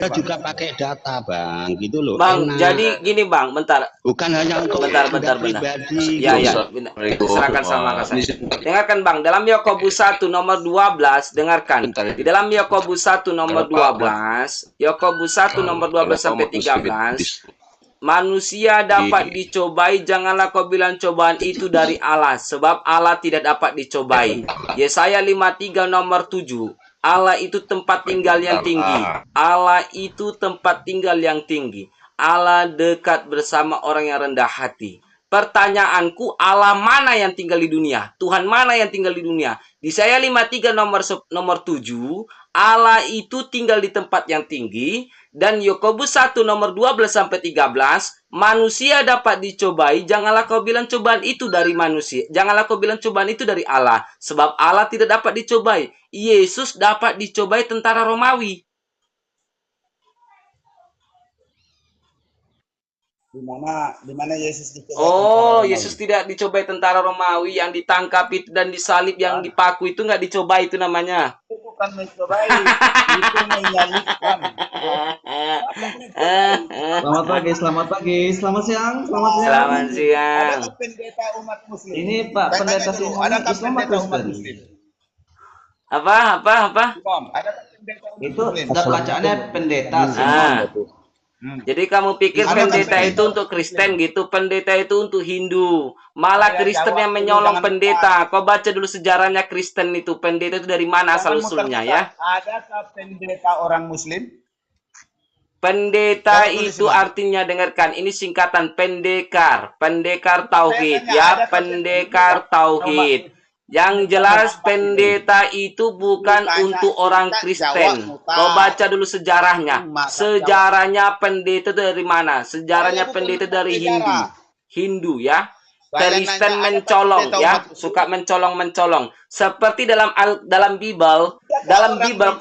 Kita juga pakai data, Bang, gitu loh. Bang, Enak. jadi gini, Bang, bentar. Bukan hanya untuk bentar. pribadi. Ya, gitu. ya. Serahkan sama Kak saya. Dengarkan, Bang, dalam Yakobus 1 nomor 12, dengarkan. Di dalam Yakobus 1 nomor 12, Yakobus 1 nomor 12 sampai 13, manusia dapat dicobai, janganlah kau bilang cobaan itu dari Allah, sebab Allah tidak dapat dicobai. Yesaya 53 nomor 7. Allah itu tempat tinggal yang tinggi. Allah itu tempat tinggal yang tinggi. Allah dekat bersama orang yang rendah hati. Pertanyaanku, Allah mana yang tinggal di dunia? Tuhan mana yang tinggal di dunia? Di Yesaya 53 nomor 7, Allah itu tinggal di tempat yang tinggi. Dan Yakobus 1 nomor 12 sampai 13, manusia dapat dicobai, janganlah kau bilang cobaan itu dari manusia. Janganlah kau bilang cobaan itu dari Allah, sebab Allah tidak dapat dicobai. Yesus dapat dicobai tentara Romawi. Di mana Yesus dicobai? Oh, Yesus tidak dicobai tentara Romawi yang ditangkap itu dan disalib, yang dipaku itu nggak dicobai, itu namanya. Itu bukan mencobai, itu menyalibkan. Selamat pagi, selamat siang, Selamat siang. Ada pendeta umat Muslim. Ini Pak pendeta sini ada Islam pendeta atau umat Kristen? Muslim? Apa? Ada pendeta umat Itu Muslim? bacaannya pendeta sih. Jadi kamu pikir pendeta itu untuk Kristen gitu, pendeta itu untuk Hindu. Malah Kristen yang menyolong pendeta. Kau baca dulu sejarahnya Kristen itu. Pendeta itu dari mana asal-usulnya ya? Adakah pendeta orang Muslim? Pendeta itu artinya, dengarkan, ini singkatan pendekar. Pendekar tauhid ya, pendekar tauhid. Yang jelas pendeta itu bukan untuk orang Kristen. Kau baca dulu sejarahnya. Sejarahnya pendeta itu dari mana? Sejarahnya pendeta dari Hindu. Hindu ya. Kristen mencolong ya, suka mencolong-mencolong. Seperti dalam Bible,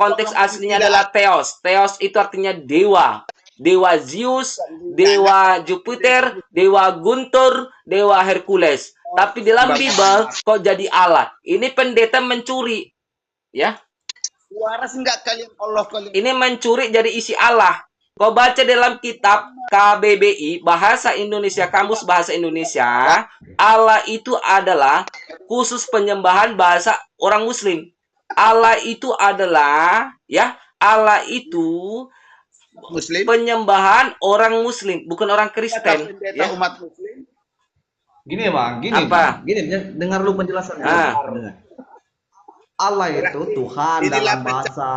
konteks aslinya adalah Theos. Theos itu artinya dewa. Dewa Zeus, dewa Jupiter, dewa Guntur, dewa Hercules. Tapi dalam Bible kok jadi Allah. Ini pendeta mencuri. Ya. Waras enggak kalian Allah kalian? Ini mencuri jadi isi Allah. Kau baca dalam kitab KBBI, Bahasa Indonesia, Kamus Bahasa Indonesia, Allah itu adalah khusus penyembahan bahasa orang Muslim. Allah itu adalah, ya, Allah itu Muslim, penyembahan orang Muslim, bukan orang Kristen. Ya. Umat Muslim. Gini Bang, Apa? Gini, dengar lu penjelasannya. Allah itu Tuhan dalam bahasa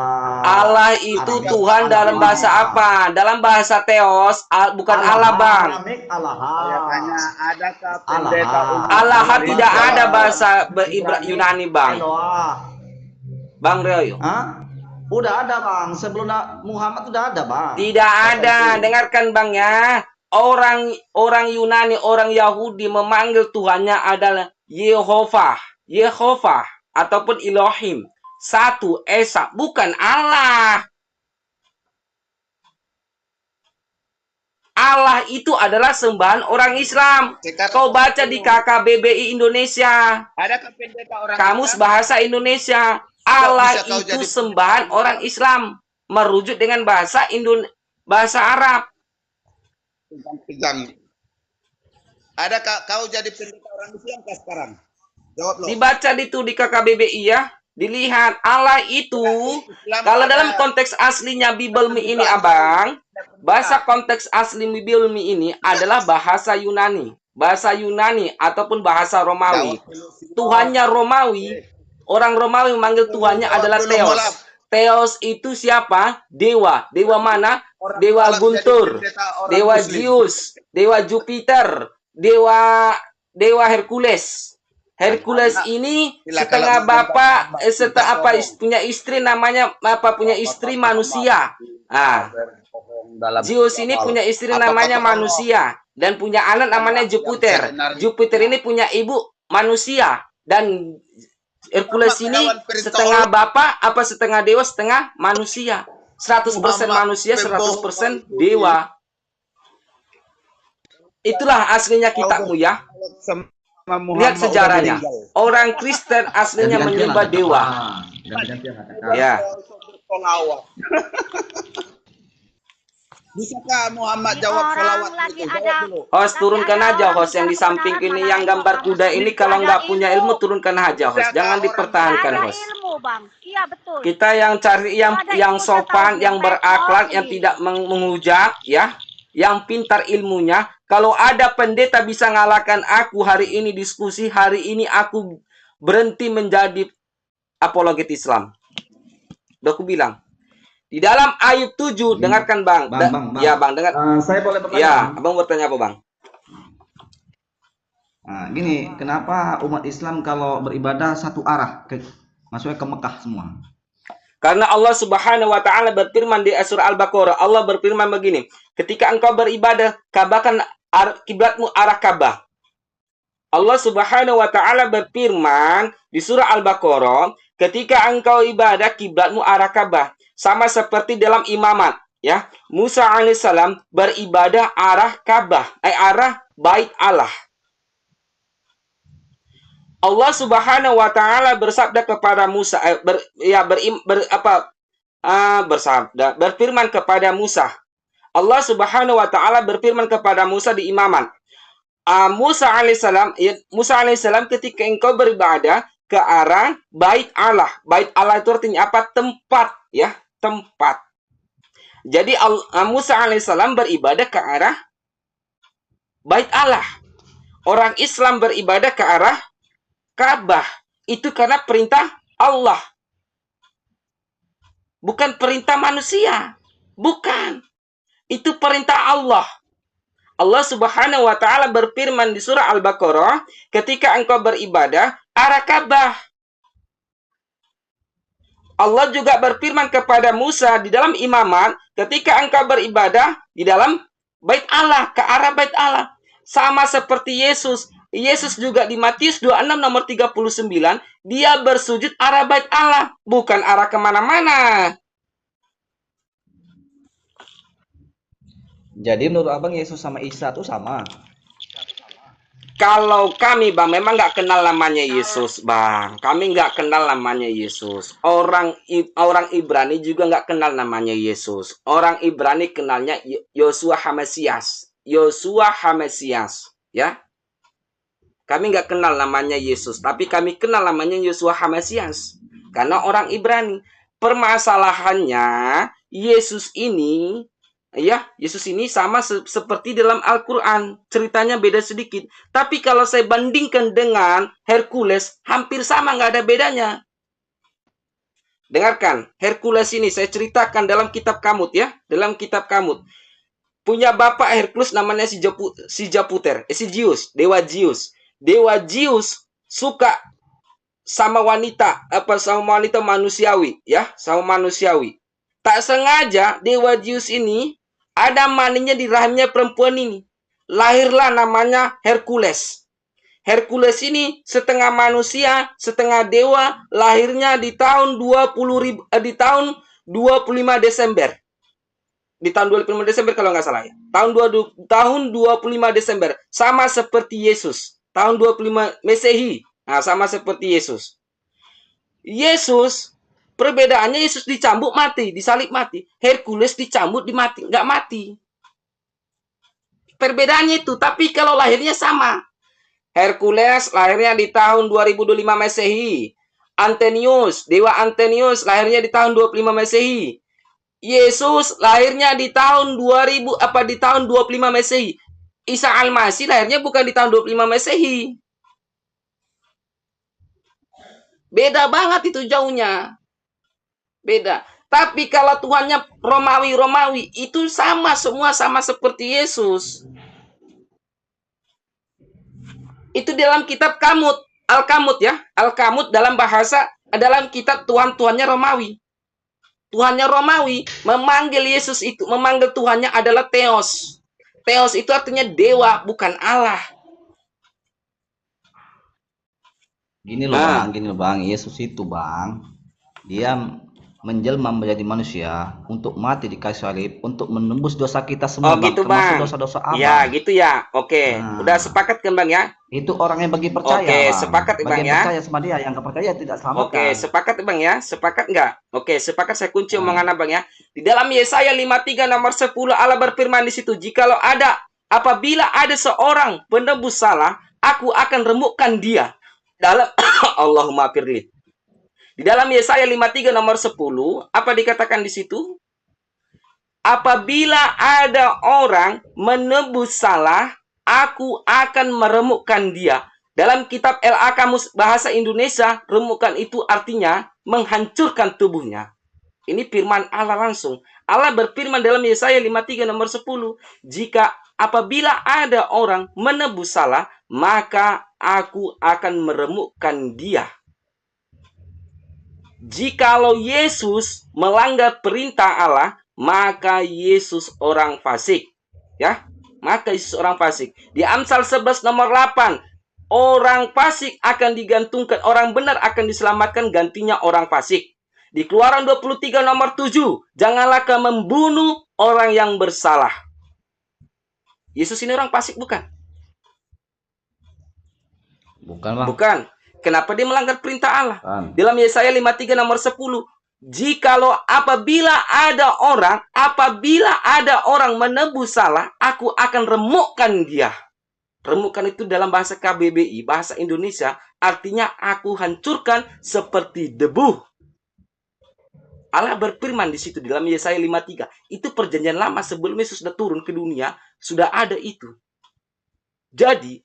Allah itu Arabik, Tuhan dalam bahasa apa? Dalam bahasa Theos, bukan Allah, Bang. Adakah pendeta Allah tidak ada bahasa Yunani, Bang. Bang Reo. Udah ada Bang, sebelum Muhammad udah ada Bang. Tidak ada, dengarkan Bang ya. Orang Yunani, orang Yahudi memanggil Tuhannya adalah Yehovah ataupun Elohim. Satu Esa, bukan Allah. Allah itu adalah sembahan orang Islam. Kau baca di KKBBI Indonesia. Kamus Bahasa Indonesia. Allah itu sembahan orang Islam. Merujuk dengan bahasa Arab. Adakah kau jadi pendeta orang Islam sekarang? Jawab lo. Dibaca di KKBBI ya. Dilihat Allah itu, kalau dalam konteks aslinya Bible ini Abang, bahasa konteks asli Bible ini adalah bahasa Yunani. Bahasa Yunani ataupun bahasa Romawi. Tuhannya Romawi, orang Romawi memanggil Tuhannya adalah Theos. Theos itu siapa? Dewa. Dewa mana? Dewa Guntur, dewa Zeus, dewa Jupiter, dewa Hercules. Hercules ini setengah bapak, punya istri namanya apa? Punya istri manusia. Zeus ini punya istri namanya manusia dan punya anak namanya Jupiter. Jupiter ini punya ibu manusia dan Hercules ini setengah bapak, setengah dewa, setengah manusia. 100% manusia, 100% dewa. Itulah aslinya kitabmu ya. Lihat sejarahnya. Orang Kristen aslinya menyembah dewa. Ya. Bisakah Muhammad jawab orang selawat lagi itu? ada Jawab dulu. Host, lagi turunkan ada aja orang host yang bicara di samping kebenaran, ini mana yang itu gambar harus kuda ini, kalau ada nggak punya ilmu turunkan aja host. Bisakah Jangan orang dipertahankan ada host. ilmu bang, iya betul. Kita yang cari yang Kalau ada yang ilmu, saya tahu sopan, dia yang berakhlak, yang sendiri. tidak menghujat, ya, yang pintar ilmunya. Kalau ada pendeta bisa ngalahkan aku hari ini diskusi, hari ini aku berhenti menjadi apologet Islam. Udah aku bilang. Di dalam ayat 7, dengarkan bang. Bang. Ya bang, dengar. Saya boleh bertanya, Ya, Bang? abang bertanya apa bang? Nah, gini, kenapa umat Islam kalau beribadah satu arah, maksudnya ke Mekah semua? Karena Allah Subhanahu wa taala berfirman di surah Al-Baqarah, Allah berfirman begini, ketika engkau beribadah, kabahkan kiblatmu arah Ka'bah. Allah Subhanahu wa taala berfirman di surah Al-Baqarah, ketika engkau ibadah, kiblatmu arah Ka'bah. Sama seperti dalam imamat, ya. Musa alaihissalam beribadah arah Ka'bah, arah Bait Allah. Allah Subhanahu wa taala bersabda kepada Musa, berfirman kepada Musa. Allah Subhanahu wa taala berfirman kepada Musa di imaman. Musa alaihissalam ketika engkau beribadah ke arah Bait Allah. Bait Allah itu artinya apa? Tempat, ya, tempat. Jadi Musa alaihissalam beribadah ke arah Bait Allah. Orang Islam beribadah ke arah Ka'bah. Itu karena perintah Allah. Bukan perintah manusia. Bukan. Itu perintah Allah. Allah Subhanahu wa taala berfirman di surah Al-Baqarah, ketika engkau beribadah arah Ka'bah. Allah juga berfirman kepada Musa di dalam imamat, ketika engkau beribadah di dalam Bait Allah, ke arah Bait Allah. Sama seperti Yesus. Yesus juga di Matius 26 nomor 39, dia bersujud arah Bait Allah, bukan arah kemana-mana. Jadi menurut abang Yesus sama Isa itu sama? Kalau kami bang memang nggak kenal namanya Yesus bang, kami nggak kenal namanya Yesus. Orang Ibrani juga nggak kenal namanya Yesus. Orang Ibrani kenalnya Yosua Hamasias. Yosua Hamasias, ya. Kami nggak kenal namanya Yesus, tapi kami kenal namanya Yosua Hamasias. Karena orang Ibrani. Permasalahannya Yesus ini, ya, Yesus ini sama seperti dalam Al-Quran. Ceritanya beda sedikit. Tapi kalau saya bandingkan dengan Hercules, hampir sama, nggak ada bedanya. Dengarkan, Hercules ini saya ceritakan dalam kitab Kamut, ya. Dalam kitab Kamut. Punya bapak Hercules namanya si Zeus, dewa Zeus. Dewa Zeus suka sama wanita, sama wanita manusiawi, ya, sama manusiawi. Tak sengaja Dewa Zeus ini ada maninya di rahimnya perempuan ini. Lahirlah namanya Hercules. Hercules ini setengah manusia, setengah dewa, lahirnya di tahun 25 Desember. Di tahun 25 Desember kalau nggak salah ya. Tahun 25 Desember. Sama seperti Yesus. Tahun 25 Masehi. Nah, sama seperti Yesus. Yesus, perbedaannya Yesus dicambuk mati, disalib mati. Hercules dicambuk dimati, nggak mati. Perbedaannya itu, tapi kalau lahirnya sama. Hercules lahirnya di tahun 2025 Masehi. Dewa Antonius lahirnya di tahun 25 Masehi. Yesus lahirnya di tahun 25 Masehi. Isa Al-Masih lahirnya bukan di tahun 25 Masehi. Beda banget itu jauhnya. Beda. Tapi kalau Tuhannya Romawi, itu sama, semua sama seperti Yesus. Itu dalam kitab Kamut, Al-Kamut, ya. Al-Kamut dalam kitab Tuhannya Romawi. Tuhannya Romawi memanggil Yesus itu, memanggil Tuhannya adalah Theos. Theos itu artinya dewa, bukan Allah. Gini loh bang, Yesus itu bang, dia menjelma menjadi manusia untuk mati di kayu salib untuk menembus dosa kita semua, Oh gitu termasuk Bang. dosa-dosa Ya abang. gitu ya. Oke. Udah Nah, sepakat kan Bang ya? itu orang yang bagi percaya, Oke, Bang. sepakat Bang Bagi yang ya. percaya sama dia, yang nggak percaya tidak Oke, selamatkan. sepakat Bang ya? Sepakat nggak? Oke, sepakat, saya kunci Nah, omongan Abang ya. Di dalam Yesaya 53 nomor 10 Allah berfirman di situ, "Jikalau apabila ada seorang penebus salah, aku akan remukkan dia." Dalam Allahumma firli. Di dalam Yesaya 53 nomor 10, apa dikatakan di situ? Apabila ada orang menebus salah, aku akan meremukkan dia. Dalam kitab LA Kamus Bahasa Indonesia, remukkan itu artinya menghancurkan tubuhnya. Ini firman Allah langsung. Allah berfirman dalam Yesaya 53 nomor 10, "Jika apabila ada orang menebus salah, maka aku akan meremukkan dia." Jikalau Yesus melanggar perintah Allah, maka Yesus orang fasik. Ya, maka Yesus orang fasik. Di Amsal 11 nomor 8, orang fasik akan digantungkan, orang benar akan diselamatkan, gantinya orang fasik. Di Keluaran 23 nomor 7, janganlah kau membunuh orang yang bersalah. Yesus ini orang fasik bukan? bukan, Bang. Bukan. Kenapa dia melanggar perintah Allah? Bukan. Dalam Yesaya 53 nomor 10, "Jikalau apabila ada orang menebus salah, aku akan remukkan dia." Remukkan itu dalam bahasa KBBI, bahasa Indonesia, artinya aku hancurkan seperti debu. Allah berfirman di situ dalam Yesaya 53. Itu perjanjian lama sebelum Yesus sudah turun ke dunia, sudah ada itu. Jadi,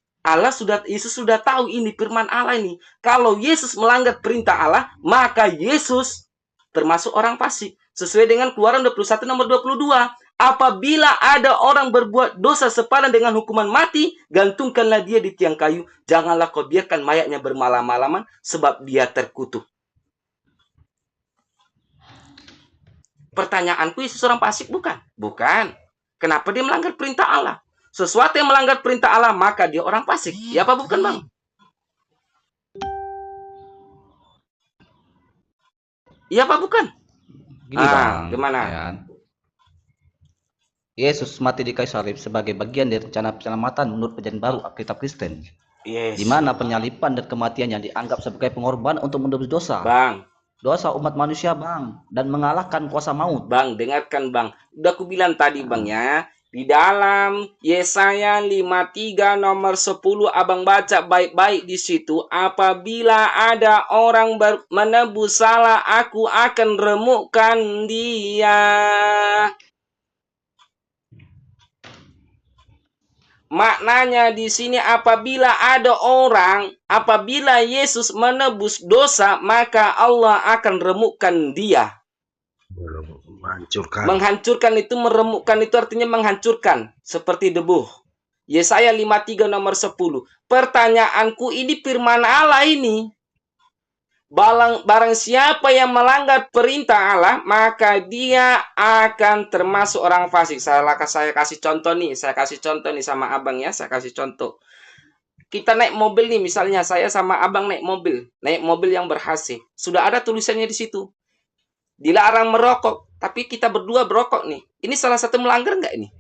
Yesus sudah tahu ini firman Allah ini. Kalau Yesus melanggar perintah Allah, maka Yesus termasuk orang fasik. Sesuai dengan Keluaran 21 nomor 22. Apabila ada orang berbuat dosa sepadan dengan hukuman mati, gantungkanlah dia di tiang kayu. Janganlah kau biarkan mayatnya bermalam-malaman, sebab dia terkutuk. Pertanyaanku, Yesus orang fasik bukan? Bukan. Kenapa dia melanggar perintah Allah? Sesuatu yang melanggar perintah Allah, maka dia orang fasik. Ya apa bukan, Bang? Ya apa bukan? Gini, Bang. Gimana? Ya. Yesus mati di kayu salib sebagai bagian dari rencana penyelamatan menurut perjanjian baru Alkitab Kristen. Yes. Di mana penyalipan dan kematian yang dianggap sebagai pengorbanan untuk menebus dosa. Bang. Dosa umat manusia, Bang. Dan mengalahkan kuasa maut. Bang, dengarkan, Bang. Udah aku bilang tadi, Bang ya. Di dalam Yesaya 53 nomor 10, Abang baca baik-baik di situ. Apabila ada orang menebus salah, aku akan remukkan dia. Maknanya di sini apabila Yesus menebus dosa, maka Allah akan remukkan dia. Menghancurkan itu, meremukkan itu artinya menghancurkan seperti debu. Yesaya 53 nomor 10. Pertanyaanku, ini firman Allah ini. Barang siapa yang melanggar perintah Allah, maka dia akan termasuk orang fasik. Saya kasih contoh nih, sama Abang ya, saya kasih contoh. Kita naik mobil nih, misalnya saya sama Abang naik mobil yang ber-AC. Sudah ada tulisannya di situ. Dilarang merokok, tapi kita berdua berokok nih. Ini salah satu melanggar nggak ini?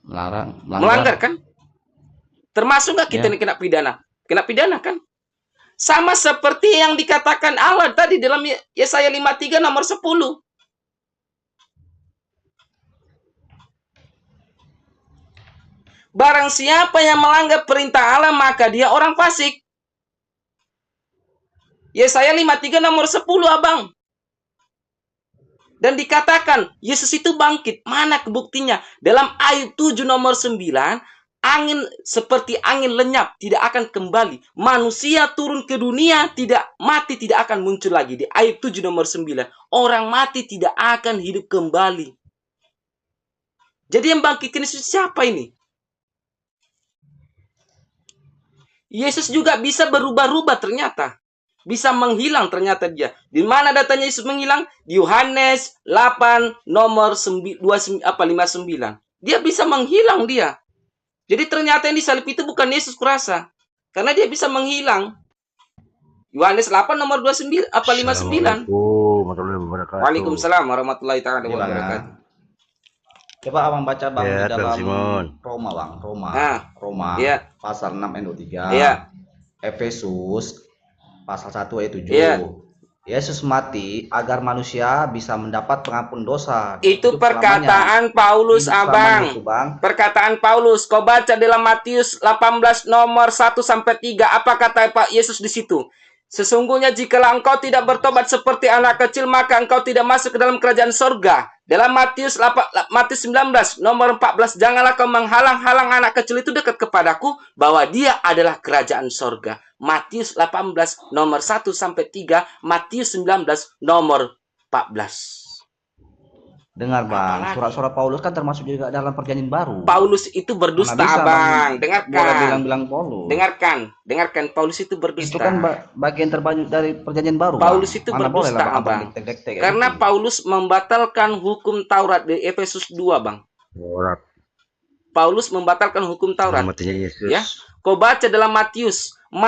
Melanggar kan? Termasuk nggak kita nih kena pidana? Kena pidana kan? Sama seperti yang dikatakan Allah tadi dalam Yesaya 53 nomor 10. Barang siapa yang melanggar perintah Allah, maka dia orang fasik. Yesaya 53 nomor 10, Abang. Dan dikatakan, Yesus itu bangkit. Mana kebuktinya? Dalam Ayub 7 nomor 9, angin seperti angin lenyap, tidak akan kembali. Manusia turun ke dunia, mati tidak akan muncul lagi. Di Ayub 7 nomor 9, orang mati tidak akan hidup kembali. Jadi yang bangkitkan Yesus siapa ini? Yesus juga bisa berubah-ubah ternyata. Bisa menghilang ternyata dia. Di mana datanya Yesus menghilang? Di Yohanes 8 nomor 59. Dia bisa menghilang dia. Jadi ternyata yang disalib itu bukan Yesus kurasa. Karena dia bisa menghilang. Yohanes 8 nomor 29 apa 59? Assalamualaikum warahmatullahi wabarakatuh. Waalaikumsalam warahmatullahi taala Iya, Bang, ya. wabarakatuh. Coba abang baca bang Ya, di Bang dalam Simon. Roma bang, Roma Iya. pasal 6 ayat 23, Iya. Efesus pasal 1 ayat 7. Iya. Yesus mati agar manusia bisa mendapat pengampun dosa. Itu Hidup perkataan Paulus, selamanya. Hidup abang. selamanya itu, bang. Perkataan Paulus. Kau baca dalam Matius 18 nomor 1 sampai 3. Apa kata Pak Yesus di situ? Sesungguhnya jikalau engkau tidak bertobat seperti anak kecil, maka engkau tidak masuk ke dalam kerajaan surga. Dalam Matius 19 nomor 14, janganlah kau menghalang-halang anak kecil itu dekat kepadaku, bahwa dia adalah kerajaan surga. Matius 18 nomor 1 sampai 3, Matius 19 nomor 14. Dengar bang, surat-surat Paulus kan termasuk juga dalam perjanjian baru. Paulus itu berdusta, bisa, abang. Boleh Dengarkan. bilang-bilang Paulus. Dengarkan. Paulus itu berdusta. Itu kan bagian terbanyak dari perjanjian baru. Paulus bang. itu Mana berdusta, boleh lah, abang. Dek-dek, Karena gitu. Paulus membatalkan hukum Taurat di Efesus 2, bang. Taurat. Paulus membatalkan hukum Taurat. Matinya Yesus. Ya, kau baca dalam Matius 3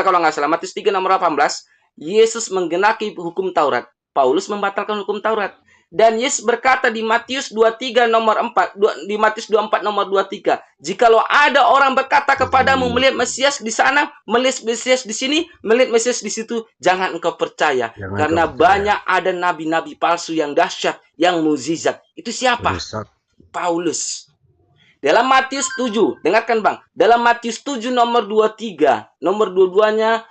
kalau nggak salah, Matius 3 nomor 18, Yesus menggenapi hukum Taurat. Paulus membatalkan hukum Taurat. Dan Yesus berkata di Matius 23 nomor 4, di Matius 24 nomor 23, jikalau ada orang berkata kepadamu melihat Mesias di sana, melihat Mesias di sini, melihat Mesias di situ, jangan engkau percaya. Karena banyak ada nabi-nabi palsu yang dahsyat, yang mukjizat. Itu siapa? Paulus. Dalam Matius 7, dengarkan bang, dalam Matius 7 nomor 23, nomor 22-nya,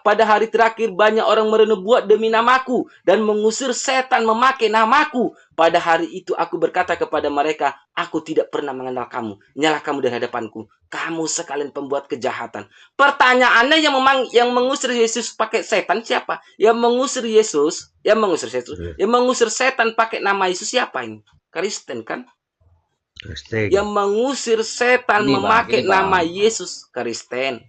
pada hari terakhir banyak orang merenubuat demi namaku dan mengusir setan memakai namaku. Pada hari itu aku berkata kepada mereka, aku tidak pernah mengenal kamu, nyalah kamu dari hadapanku, kamu sekalian pembuat kejahatan. Pertanyaannya, yang mengusir Yesus pakai setan siapa? Yang mengusir setan pakai nama Yesus siapa ini? Kristen kan? Yang mengusir setan memakai nama Yesus, Kristen.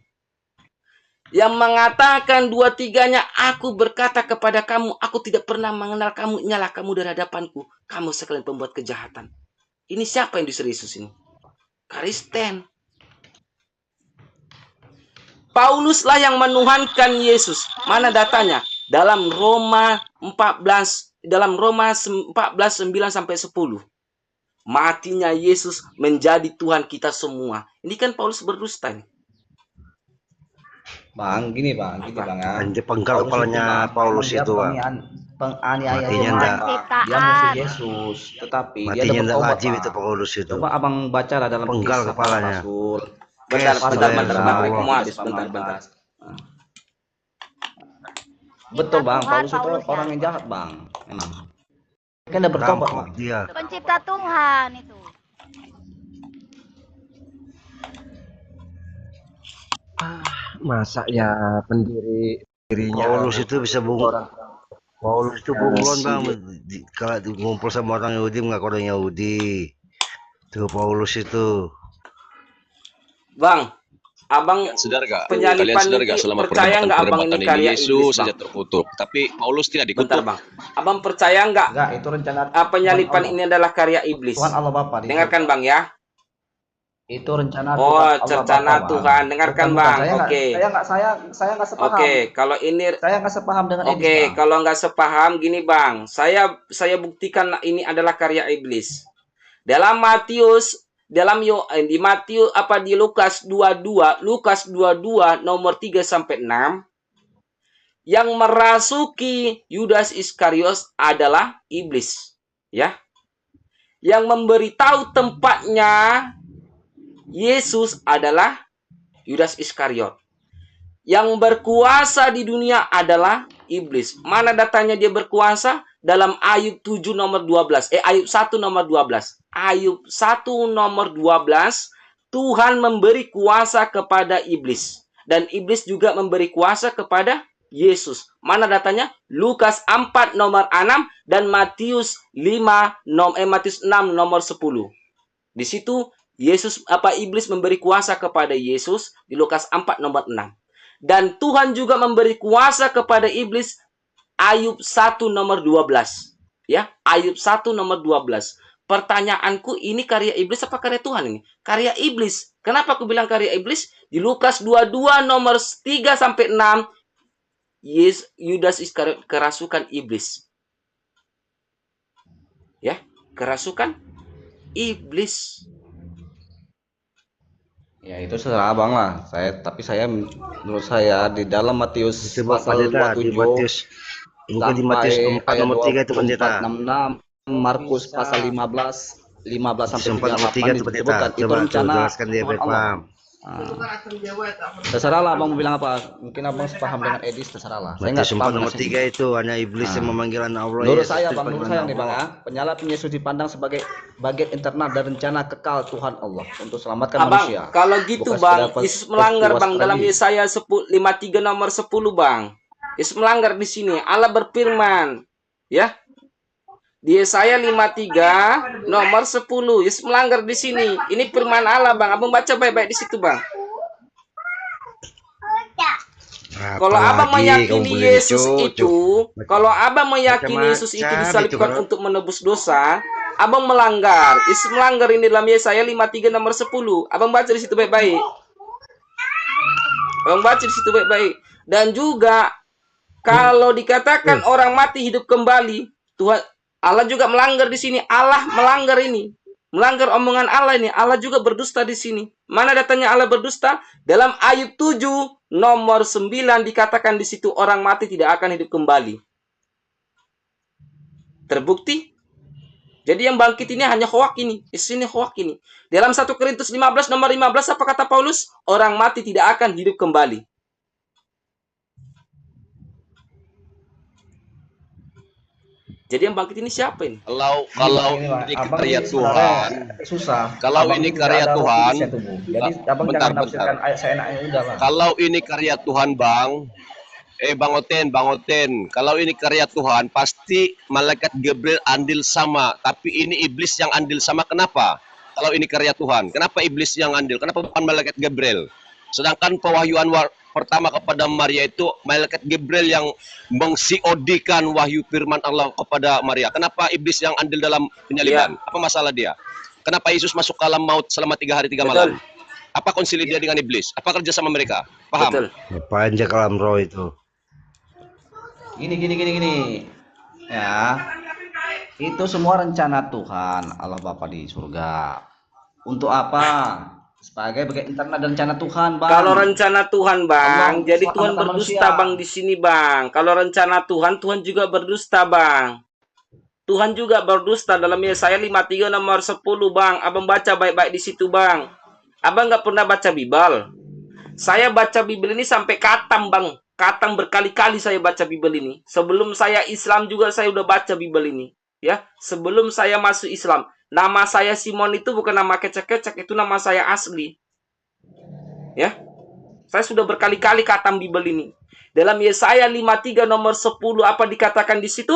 Yang mengatakan 2-3-nya, aku berkata kepada kamu, aku tidak pernah mengenal kamu, nyalah kamu dari hadapanku, kamu sekalian pembuat kejahatan. Ini siapa yang disuruh Yesus ini? Kristen. Pauluslah yang menuhankan Yesus. Mana datanya? Dalam Roma 14, 9 sampai 10. Matinya Yesus menjadi Tuhan kita semua. Ini kan Paulus berdusta nih. Bang, gini bang ya. Penggal kepalanya Paulus itu, bang. Penganiaya dia musuh Yesus, tetapi dia matinya dapat wajib itu Paulus itu. Coba abang baca lah dalam penggal Kisah kepalanya. Rasul. Bentar. Betul bang, Paulus itu orang yang jahat bang. Memang. Kan udah bertobat bang. Dia. Pencipta Tuhan itu. Masa ya pendirinya Paulus itu bisa bunglon. Paulus itu bunglon bang. Kalau ngumpul sama orang Yahudi mengaku orang Yahudi. Tuh Paulus itu. Bang, abang penyalipan ini percaya nggak abang ini karya Yesus saja terkutuk, tapi Paulus tidak dikutuk. Bentar bang, abang percaya nggak? Enggak, itu rencana penyalipan ini adalah karya iblis. Tuhan Allah Bapa. Dengarkan bang ya. Itu rencana rencana Tuhan. Dengarkan bang. Oke. Saya nggak sepaham. Oke, kalau ini saya nggak sepaham dengan iblis. Oke, kalau nggak sepaham gini bang, saya buktikan ini adalah karya iblis. Dalam Matius, di Lukas 22 nomor 3 sampai 6, yang merasuki Yudas Iskariot adalah iblis, ya. Yang memberitahu tempatnya Yesus adalah Yudas Iskariot. Yang berkuasa di dunia adalah iblis. Mana datanya dia berkuasa? Dalam Ayub 7 nomor 12. Ayub 1 nomor 12. Ayub 1 nomor 12. Tuhan memberi kuasa kepada iblis. Dan iblis juga memberi kuasa kepada Yesus. Mana datanya? Lukas 4 nomor 6 dan Matius 6 nomor 10. Di situ iblis memberi kuasa kepada Yesus di Lukas 4 nomor 6. Dan Tuhan juga memberi kuasa kepada iblis Ayub 1 nomor 12. Ya, Ayub 1 nomor 12. Pertanyaanku, ini karya iblis apa karya Tuhan ini? Karya iblis. Kenapa aku bilang karya iblis? Di Lukas 22 nomor 3 sampai 6, Yudas Iskariot kerasukan iblis. Ya, kerasukan iblis. Ya itu serah abang lah. Tapi menurut saya di dalam Matius Coba pasal pendeta di 27 Matius, bukan di Matius sampai 4 ayat nomor 3 itu 24, pendeta. 66, Markus pasal 15 sampai 4 nomor 3 itu 38 pendeta. disebutkan itu Coba tuh rencana jelaskan dia Tuhan Allah. paham. Terserah lah abang mau bilang apa. Mungkin abang sepaham dengan Edis, terserah lah. Saya nggak Matius 4 sepaham nomor dengan 3 itu hanya iblis yang memanggil anak Allah. Menurut Yesus saya itu bang, menurut panggilan saya nih bang Allah. ya, penyalahkan Yesus dipandang sebagai bagian internal dan rencana kekal Tuhan Allah untuk selamatkan Abang, manusia. kalau gitu Bukan bang, sekedar Yesus melanggar peristiwa bang dalam tragis. Yesaya 53 nomor 10 bang. Yesus melanggar di sini. Allah berfirman, ya. Di Yesaya 53 nomor 10, Yesus melanggar di sini. Ini firman Allah bang. Abang baca baik-baik di situ bang. Kalau abang meyakini Yesus itu, kalau abang meyakini Yesus itu disalibkan untuk menebus dosa, abang melanggar. Yesus melanggar ini dalam Yesaya 53 nomor 10. Abang baca di situ baik-baik. Abang baca di situ baik-baik. Dan juga kalau dikatakan orang mati hidup kembali, Tuhan Allah juga melanggar di sini. Allah melanggar ini. Melanggar omongan Allah ini. Allah juga berdusta di sini. Mana datanya Allah berdusta? Dalam Ayub 7 nomor 9 dikatakan di situ orang mati tidak akan hidup kembali. Terbukti? Jadi yang bangkit ini hanya hoak ini. Yesus ini hoak ini. Dalam 1 Korintus 15 nomor 15 apa kata Paulus? Orang mati tidak akan hidup kembali. Jadi yang bangkit ini siapa ini? Kalau ini Abang karya ini Tuhan, susah. kalau Abang ini juga karya ada roh Tuhan, kudus ya, tubuh. Jadi abang bentar, jangan nafsirkan ayat seenaknya udah lah. kalau ini karya Tuhan Bang, Bang Oten, kalau ini karya Tuhan pasti malaikat Gabriel andil sama, tapi ini iblis yang andil sama. Kenapa? Kalau ini karya Tuhan, kenapa iblis yang andil? Kenapa bukan malaikat Gabriel? Sedangkan pewahyuan pertama kepada Maria itu malaikat Gabriel yang mengsiodikan wahyu firman Allah kepada Maria. Kenapa iblis yang andil dalam penyaliban? Apa masalah dia? Kenapa Yesus masuk ke alam maut selama 3 hari 3 malam? Apa konsili dia dengan iblis? Apa kerja sama mereka? Paham? Betul. Ngapain dia ke alam roh itu? Gini. Ya. Itu semua rencana Tuhan, Allah Bapa di surga. Untuk apa? Sebagai internal dan rencana Tuhan, Bang. Kalau rencana Tuhan, Bang, Allah, jadi Tuhan selamatkan berdusta, manusia. Bang, di sini, Bang. Kalau rencana Tuhan, Tuhan juga berdusta, Bang. Tuhan juga berdusta dalam Yesaya 53 nomor 10, Bang. Abang baca baik-baik di situ, Bang. Abang nggak pernah baca Bible. Saya baca Bible ini sampai katam, Bang. Katam berkali-kali saya baca Bible ini. Sebelum saya Islam juga saya udah baca Bible ini. Ya, sebelum saya masuk Islam. Nama saya Simon itu bukan nama kecek-kecek, itu nama saya asli. Ya. Saya sudah berkali-kali katam Bible ini. Dalam Yesaya 53 nomor 10 apa dikatakan di situ?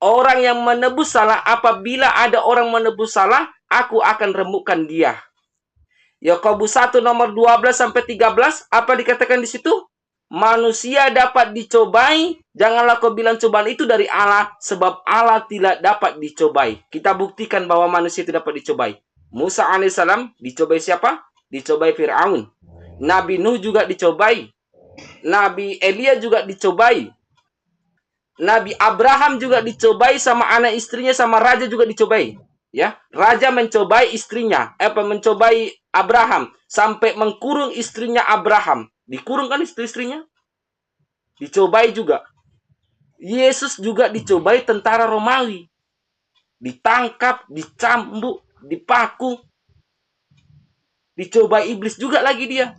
Orang yang menebus salah, apabila ada orang menebus salah, aku akan remukkan dia. Yakobus 1 nomor 12 sampai 13 apa dikatakan di situ? Manusia dapat dicobai, janganlah kau bilang cobaan itu dari Allah, sebab Allah tidak dapat dicobai. Kita buktikan bahwa manusia tidak dapat dicobai. Musa alaihissalam dicobai siapa? Dicobai Fir'aun. Nabi Nuh juga dicobai. Nabi Elia juga dicobai. Nabi Abraham juga dicobai sama anak istrinya, sama raja juga dicobai. Ya, raja mencobai istrinya, mencobai Abraham sampai mengkurung istrinya Abraham. Dikurung kan istri-istrinya? Dicobai juga. Yesus juga dicobai tentara Romawi. Ditangkap, dicambuk, dipaku. Dicobai iblis juga lagi dia.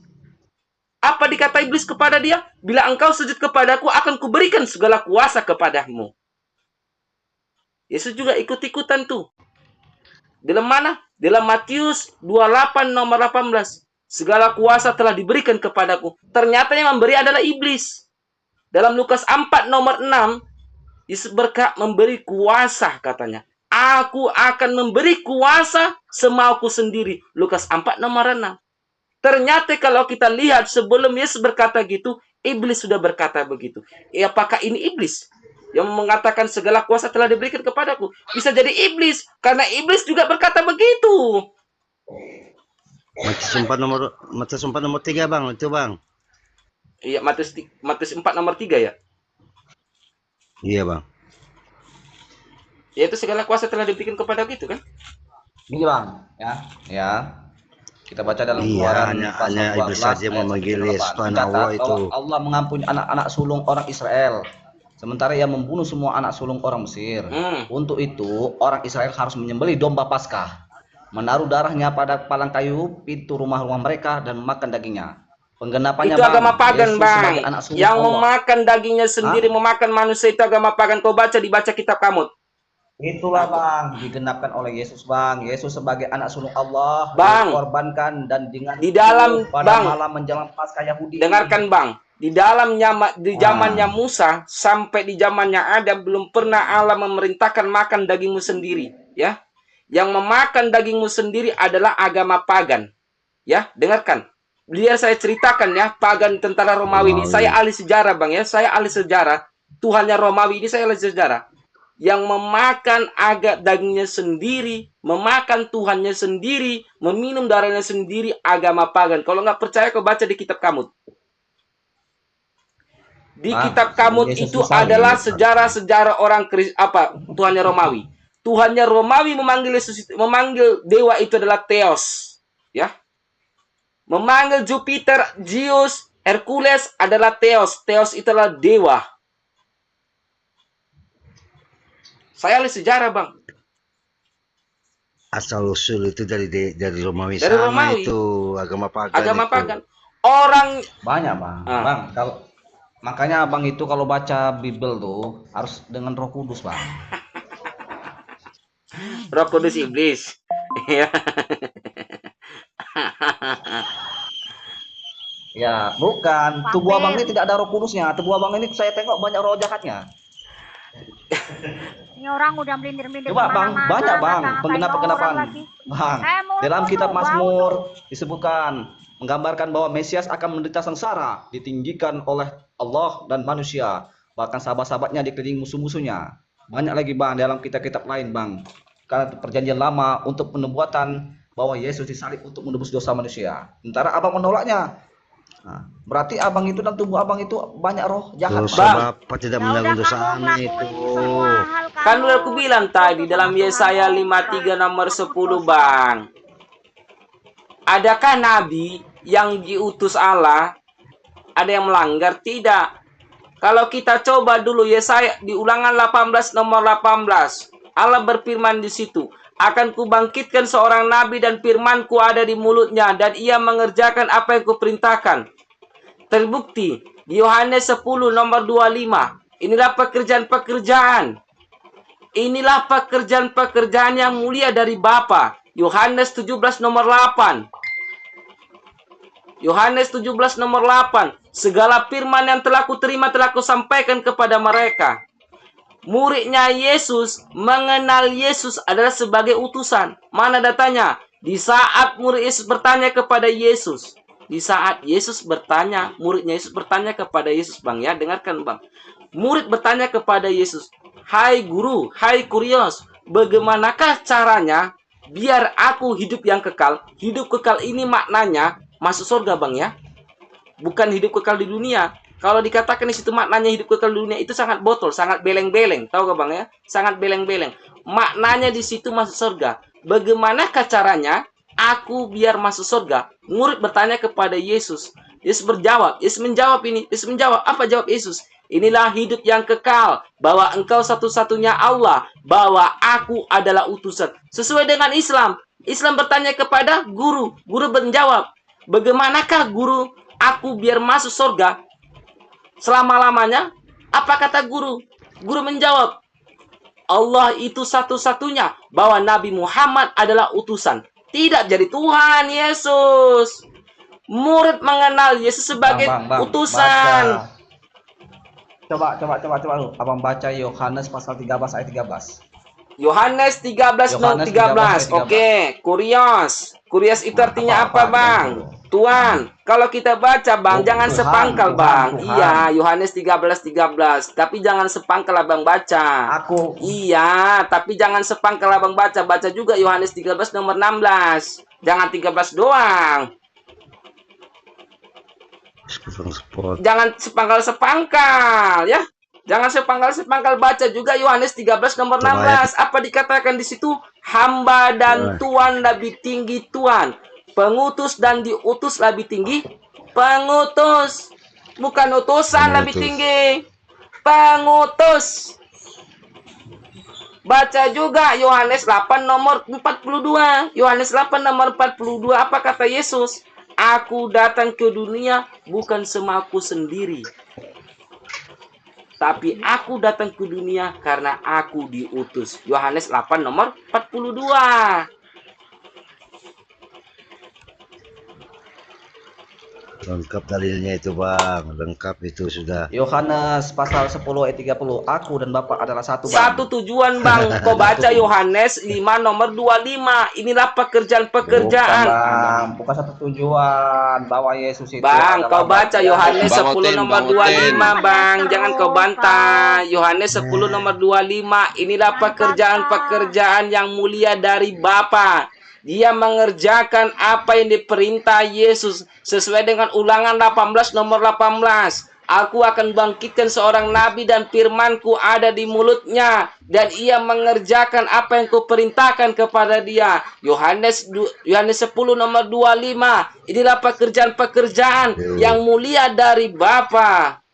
Apa dikata iblis kepada dia? Bila engkau sujud kepadaku, akan kuberikan segala kuasa kepadamu. Yesus juga ikut-ikutan tuh. Dalam mana? Dalam Matius 28 nomor 18. Segala kuasa telah diberikan kepadaku. Ternyata yang memberi adalah iblis. Dalam Lukas 4 nomor 6, Yesus memberi kuasa katanya. Aku akan memberi kuasa semauku sendiri. Lukas 4 nomor 6. Ternyata kalau kita lihat sebelum Yesus berkata gitu, iblis sudah berkata begitu. Apakah ini iblis yang mengatakan segala kuasa telah diberikan kepadaku? Bisa jadi iblis, karena iblis juga berkata begitu. Matius 4 nomor 3 bang, itu bang. Iya, Matius 4 nomor 3 ya. Iya bang. Yaitu segala kuasa telah diberikan kepada gitu kan? Ini bang, ya. Kita baca dalam Iya, Keluaran hanya iblis saja memanggil Yesus Tuhan Allah itu. Allah mengampuni anak-anak sulung orang Israel, sementara ia membunuh semua anak sulung orang Mesir. Untuk itu orang Israel harus menyembelih domba Paskah, menaruh darahnya pada palang kayu pintu rumah-rumah mereka dan makan dagingnya. Penggenapannya itu agama pagan bang, yang Allah. memakan dagingnya sendiri, memakan manusia, itu agama pagan. Kau dibaca kitab Kamut. Itulah bang, digenapkan oleh Yesus bang. Yesus sebagai anak sulung Allah bang, dikorbankan dan dengan di dalam pada bang, malam menjelang Paskah Yahudi. Dengarkan bang, di zamannya Musa sampai di zamannya Adam belum pernah Allah memerintahkan makan dagingmu sendiri, ya. Yang memakan dagingmu sendiri adalah agama pagan, ya. Dengarkan. Biar saya ceritakan ya, pagan tentara Romawi ini. Saya ahli sejarah bang ya, saya ahli sejarah. Tuhannya Romawi ini saya ahli sejarah. Yang memakan dagingnya sendiri, memakan Tuhannya sendiri, meminum darahnya sendiri, agama pagan. Kalau nggak percaya, kau baca di kitab Kamut. Di kitab Kamut itu adalah sejarah-sejarah orang Tuhannya Romawi. Tuhannya Romawi memanggil dewa itu adalah Theos, ya. Memanggil Jupiter, Zeus, Hercules adalah Theos. Theos itu adalah dewa. Saya ahli sejarah bang. Asal usul itu dari Romawi. Dari sama Romawi. Itu agama pagan. Agama pagan. Orang banyak bang. Bang, kalau makanya abang itu kalau baca Bible tuh harus dengan Roh Kudus bang. Roh Kudus iblis. Ya, bukan. Tubuh abang ini tidak ada Roh Kudusnya. Tubuh abang ini saya tengok banyak roh jahatnya. Ini orang udah melindir-melindir. Coba bang, banyak bang penggenapan. Bang, dalam kitab Mazmur disebutkan menggambarkan bahwa Mesias akan menderita sengsara, ditinggikan oleh Allah dan manusia, bahkan sahabat-sahabatnya dikelilingi musuh-musuhnya. Banyak lagi bang dalam kitab-kitab lain bang. Karena perjanjian lama untuk penubuatan bahwa Yesus disalib untuk menebus dosa manusia. Sementara abang menolaknya. Nah, berarti abang itu dan tubuh abang itu banyak roh jahat. Bapak tidak menanggung dosa itu. Kan udah aku bilang tadi dalam Yesaya 53 nomor 10 bang. Adakah nabi yang diutus Allah ada yang melanggar? Tidak. Kalau kita coba dulu Yesaya di Ulangan 18 nomor 18. Allah berfirman di situ. Akan kubangkitkan seorang nabi dan firmanku ada di mulutnya dan ia mengerjakan apa yang kuperintahkan. Terbukti di Yohanes 10 nomor 25. Inilah pekerjaan-pekerjaan. Inilah pekerjaan-pekerjaan yang mulia dari Bapa. Yohanes 17 nomor 8. Yohanes 17 nomor 8. Segala firman yang telah kuterima telah kusampaikan kepada mereka. Muridnya Yesus mengenal Yesus adalah sebagai utusan. Mana datanya? Di saat murid Yesus bertanya kepada Yesus. Di saat Yesus bertanya, muridnya Yesus bertanya kepada Yesus, bang ya, dengarkan bang. Murid bertanya kepada Yesus, hai guru, hai kurios, bagaimanakah caranya biar aku hidup yang kekal? Hidup kekal ini maknanya masuk surga bang ya, bukan hidup kekal di dunia. Kalau dikatakan di situ maknanya hidup kekal di dunia itu sangat botol, sangat beleng-beleng, tahu gak bang ya? Sangat beleng-beleng. Maknanya di situ masuk surga. Bagaimanakah caranya aku biar masuk surga? Murid bertanya kepada Yesus. Yesus berjawab. Yesus menjawab ini. Yesus menjawab. Apa jawab Yesus? Inilah hidup yang kekal. Bahwa engkau satu-satunya Allah. Bahwa aku adalah utusan. Sesuai dengan Islam. Islam bertanya kepada guru. Guru menjawab. Bagaimanakah guru aku biar masuk surga selama-lamanya? Apa kata guru? Guru menjawab. Allah itu satu-satunya. Bahwa Nabi Muhammad adalah utusan. Tidak jadi Tuhan Yesus. Murid mengenal Yesus sebagai utusan. Coba abang baca Yohanes pasal 13 ayat 13. Yohanes 13 nomor 13. Oke, kurios. Kurios itu artinya apa bang? Tuan, kalau kita baca Bang, jangan Tuhan, sepangkal Tuhan, Bang. Tuhan. Iya, Yohanes 13:13. Tapi jangan sepangkal Abang baca. Aku Iya, tapi jangan sepangkal Abang baca. Baca juga Yohanes 13 nomor 16. Jangan 13 doang. Jangan sepangkal-sepangkal ya. Jangan sepangkal-sepangkal, baca juga Yohanes 13 nomor 16. Apa dikatakan di situ? Hamba dan Tuan lebih tinggi Tuan. Pengutus dan diutus lebih tinggi pengutus. Bukan utusan lebih tinggi. Pengutus. Baca juga Yohanes 8 nomor 42. Yohanes 8 nomor 42. Apa kata Yesus? Aku datang ke dunia bukan semaku sendiri. Tapi aku datang ke dunia karena aku diutus. Yohanes 8 nomor 42. Lengkap dalilnya itu Bang, lengkap itu sudah. Yohanes pasal 10 ayat 30. Aku dan Bapa adalah satu, Bang. Satu tujuan Bang. Kau baca Yohanes 5 nomor 25. Inilah pekerjaan-pekerjaan. Bukan, Bang. Bukan satu tujuan bahwa Yesus itu Bang, adalah kau baca Yohanes Bang 10 Oten, nomor Bang Oten. 25 Bang. Jangan kau bantah. Yohanes 10 nomor 25. Inilah pekerjaan-pekerjaan yang mulia dari Bapa. Dia mengerjakan apa yang diperintah Yesus sesuai dengan Ulangan 18 nomor 18. Aku akan bangkitkan seorang nabi dan firmanku ada di mulutnya dan ia mengerjakan apa yang kuperintahkan kepada dia. Yohanes 10 nomor 25. Inilah pekerjaan-pekerjaan yang mulia dari Bapa.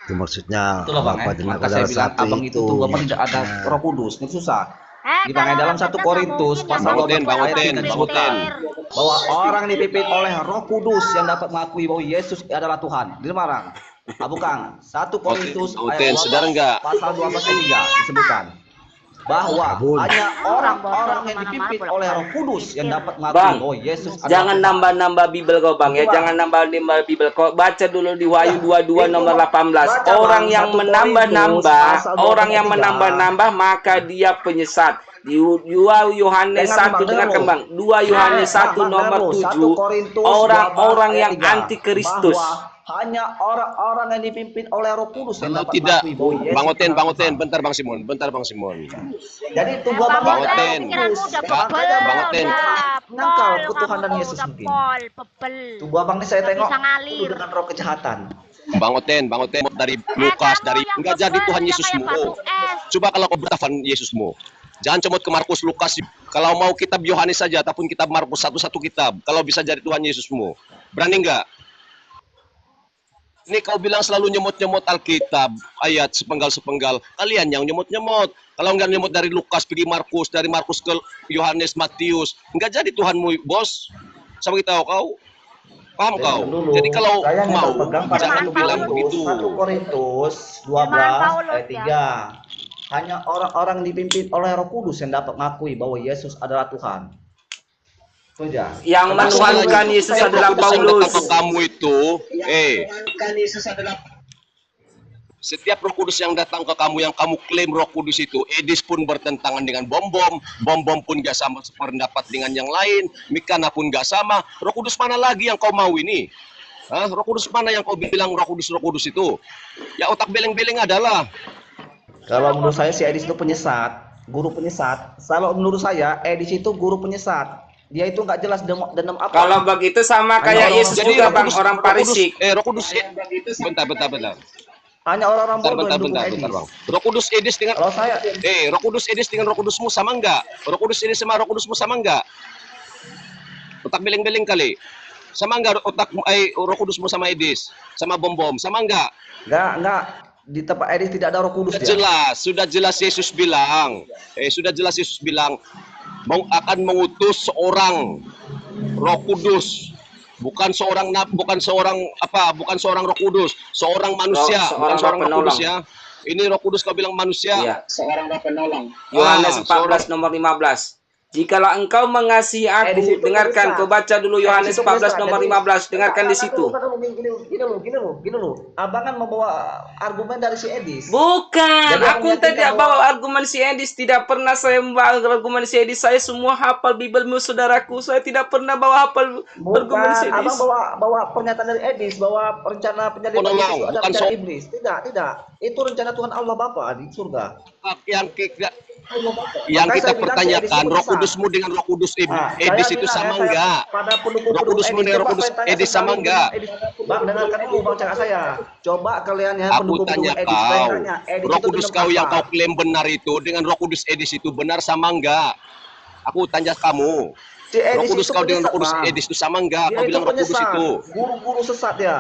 Itu maksudnya Itulah Bang, Bapa dan maka Anak saya adalah bilang satu abang itu tunggu apa tidak ada Roh Kudus, ini susah. Di Bang, dalam 1 Korintus pasal Bang Oten, 12 Bang ayat Oten, 3 Bang disebutkan Oten. bahwa orang dipimpin oleh Roh Kudus yang dapat mengakui bahwa Yesus adalah Tuhan. Dilarang. Bukan. 1 Korintus Oten, ayat saudara enggak? pasal 12 ayat 3 disebutkan bahwa hanya orang-orang yang dipimpin oleh Roh Kudus yang dapat mengakui Bang, bahwa Yesus adalah jangan Tuhan. nambah-nambah Bibel kau Bang ya. Bang. Jangan nambah-nambah Bibel. Kau baca dulu di Wahyu 22 nomor 18. Baca, Orang Bang, yang 1 menambah-nambah, Korintus pasal orang yang 23. menambah-nambah maka dia penyesat. Di 2 Yohanes 1 dengarkan Bang. 2 Yohanes 1 nomor 7. Orang-orang yang antikristus. Hanya orang-orang yang dipimpin oleh Roh Kudus yang Kalau dapat tidak, mengakui bahwa Yesus Bang Oten, adalah Bang Oten, Tuhan. bentar Bang Simon, bentar Bang Simon. Jadi tunggu abang Bang Oten. Bang Oten. Nangkal ketuhanan dan Yesus mungkin. Tunggu abang nih saya tengok bisa ngalir. dengan roh kejahatan. Bang Oten dari Lukas, dari enggak jadi Tuhan Yesusmu. Oh. Coba kalau kau bertafan Yesusmu. Jangan comot ke Markus, Lukas. Kalau mau kitab Yohanes saja, ataupun kitab Markus satu-satu kitab. Kalau bisa jadi Tuhan Yesusmu. Berani enggak? Ini kau bilang selalu nyemot-nyemot Alkitab, ayat sepenggal-sepenggal. Kalian yang nyemot-nyemot. Kalau enggak nyemot dari Lukas, pergi Markus, dari Markus ke Yohanes, Matius. Enggak jadi Tuhanmu, bos. Sama kita kau. Paham kau? Dulu, Jadi kalau saya mau, berpegang pada jangan 1 bilang Korintus, begitu. 1 Korintus 12 ayat 3. Hanya orang-orang dipimpin oleh Roh Kudus yang dapat mengakui bahwa Yesus adalah Tuhan. Itu aja. Yang menuhankan Yesus adalah Paulus. Kalau kamu itu, setiap Roh Kudus yang datang ke kamu, yang kamu klaim Roh Kudus itu, Edis pun bertentangan dengan bom-bom pun gak sama sependapat dengan yang lain, Mikana pun gak sama. Roh Kudus mana lagi yang kau mau ini? Hah? Roh Kudus mana yang kau bilang Roh Kudus itu? Ya otak beleng-beleng adalah. Kalau menurut saya si Edis itu penyesat, guru penyesat. Kalau menurut saya Edis itu guru penyesat. Dia itu nggak jelas dendam apa. Kalau begitu sama kayak Yesus Jadi juga Roh Bang, Kudus- orang Parisik. Roh Kudus, bentar. Hanya orang-orang bodoh yang dukung Bentar, Edis. Bang. Roh Kudus Edis dengan Kalau saya Roh Kudus Edis dengan Roh Kudusmu sama enggak? Roh Kudus Edis sama Roh Kudusmu sama enggak? Otak beleng-beleng kali. Sama enggak Roh Kudusmu sama Edis? Sama bom-bom, sama enggak? nggak di tempat Edis tidak ada Roh Kudus dia. Sudah jelas Yesus bilang. Akan mengutus seorang Roh Kudus. Bukan seorang Roh Kudus, seorang manusia, bukan seorang Roh Kudus ya. Ini Roh Kudus kau bilang manusia. Iya. Seorang Roh penolong. Yohanes 14 nomor 15. Jikalau engkau mengasihi aku, di situ dengarkan, tulisan. kau baca dulu Yohanes Di situ 14 tulisan. nomor Jadi, 15, dengarkan di situ. Gini lu. Abang kan membawa argumen dari si Edis. Bukan, Jadi aku meyakinkan tidak bahwa- bawa argumen si Edis, tidak pernah saya membawa argumen si Edis. Saya semua hafal Bibelmu, saudaraku. Saya tidak pernah bawa hafal argumen si Bukan, Edis. abang bawa pernyataan dari Edis bahwa rencana penyaliban Oh, no, Yesus itu ada bukan rencana iblis. Tidak. Itu rencana Tuhan Allah Bapa di surga. Yang Makanya kita saya bilang si Edis pertanyakan, itu Roh sesat. Kudusmu dengan Roh Kudus Nah, Edis saya itu bilang, sama saya enggak? pada pendukung Roh Kudusmu dengan Roh Kudus Edis sama enggak? Bang, dengarkan dulu bang cakap saya. Coba kalian ya Aku pendukung tanya Edis. kau, Saya tanya, Edis Roh itu Kudus minum kau yang apa? kau klaim benar itu dengan Roh Kudus Edis itu benar sama enggak? Aku tanya kamu, Si Roh Edis Kudus itu kau dengan Roh penyesat, Kudus Bang. Edis itu sama enggak? Dia Kau itu bilang Roh Kudus penyesat. itu. Guru-guru sesat ya.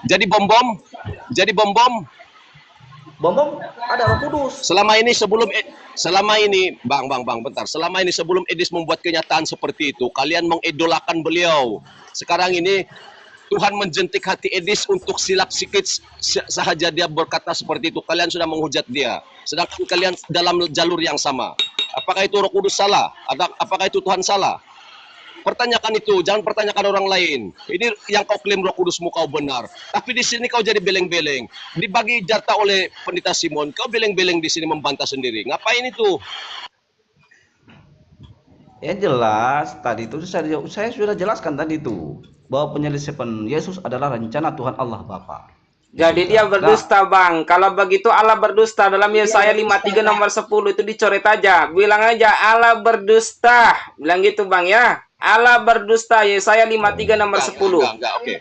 Jadi bom-bom? Jadi bom-bom? Bom ada Roh Kudus. Selama ini Bang, bentar. Selama ini sebelum Edis membuat kenyataan seperti itu, kalian mengidolakan beliau. Sekarang ini Tuhan menjentik hati Edis untuk silap sikit sahaja dia berkata seperti itu. Kalian sudah menghujat dia. Sedangkan kalian dalam jalur yang sama. Apakah itu Roh Kudus salah? Apakah itu Tuhan salah? Pertanyakan itu, jangan pertanyakan orang lain. Ini yang kau klaim Roh Kudusmu kau benar. Tapi di sini kau jadi beleng-beleng. Dibagi jatah oleh Pendeta Simon, kau beleng-beleng di sini membantah sendiri. Ngapain itu? Yang jelas tadi itu saya sudah jelaskan tadi itu bahwa penyelisipan Yesus adalah rencana Tuhan Allah Bapa. Jadi dia berdusta, Bang. Kalau begitu Allah berdusta. Dalam Yesaya 53 nomor 10 itu dicoret aja. Bilang aja Allah berdusta. Bilang gitu, Bang ya. Allah berdusta. Yesaya 53 nomor 10. Enggak, oke.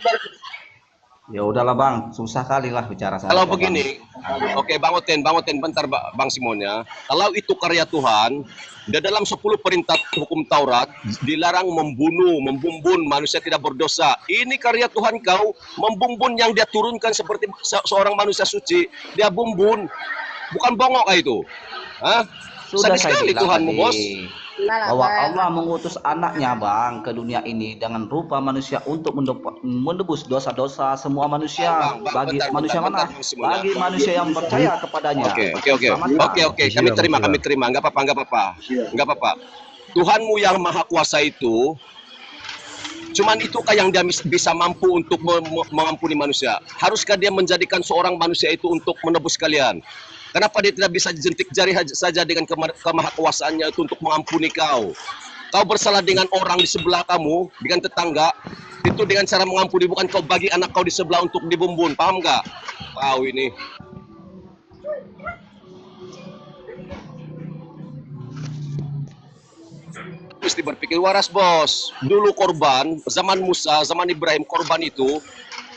Ya udahlah Bang, susah kali lah bicara sama Kalau Bang. begini, oke Bang Oten, bentar Bang Simon ya. Kalau itu karya Tuhan, di dalam 10 perintah hukum Taurat, dilarang membunuh, membumbun, manusia tidak berdosa. Ini karya Tuhan kau, membumbun yang dia turunkan seperti seorang manusia suci, dia bumbun. Bukan bongok itu. Hah? Sudah Sadis saya sekali bilang Tuhanmu, tadi, Bos. bahwa Allah mengutus anaknya Bang ke dunia ini dengan rupa manusia untuk menebus dosa-dosa semua manusia. Bagi manusia mana? Bagi manusia yang percaya kepadanya. Oke. Kami terima. Enggak apa-apa. Tuhanmu yang maha kuasa itu, cuman itukah yang dia bisa mampu untuk mengampuni manusia? Haruskah dia menjadikan seorang manusia itu untuk menebus kalian? Kenapa dia tidak bisa jentik jari saja dengan kemahakuasaannya itu untuk mengampuni kau? Kau bersalah dengan orang di sebelah kamu, dengan tetangga, itu dengan cara mengampuni, bukan kau bagi anak kau di sebelah untuk dibumbun. Paham nggak? Kau ini. Mesti berpikir waras, Bos. Dulu korban, zaman Musa, zaman Ibrahim, korban itu,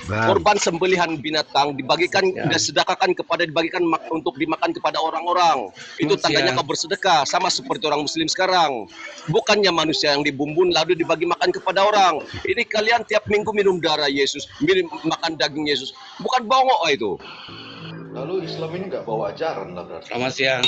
korban sembelihan binatang dibagikan, disedekahkan dibagikan untuk dimakan kepada orang-orang. Itu tandanya kau bersedekah, sama seperti orang Muslim sekarang. Bukannya manusia yang dibumbun lalu dibagi makan kepada orang. Ini kalian tiap minggu minum darah Yesus, makan daging Yesus. Bukan bongok itu. Lalu Islam ini nggak bawa ajaran lah berarti. Selamat siang.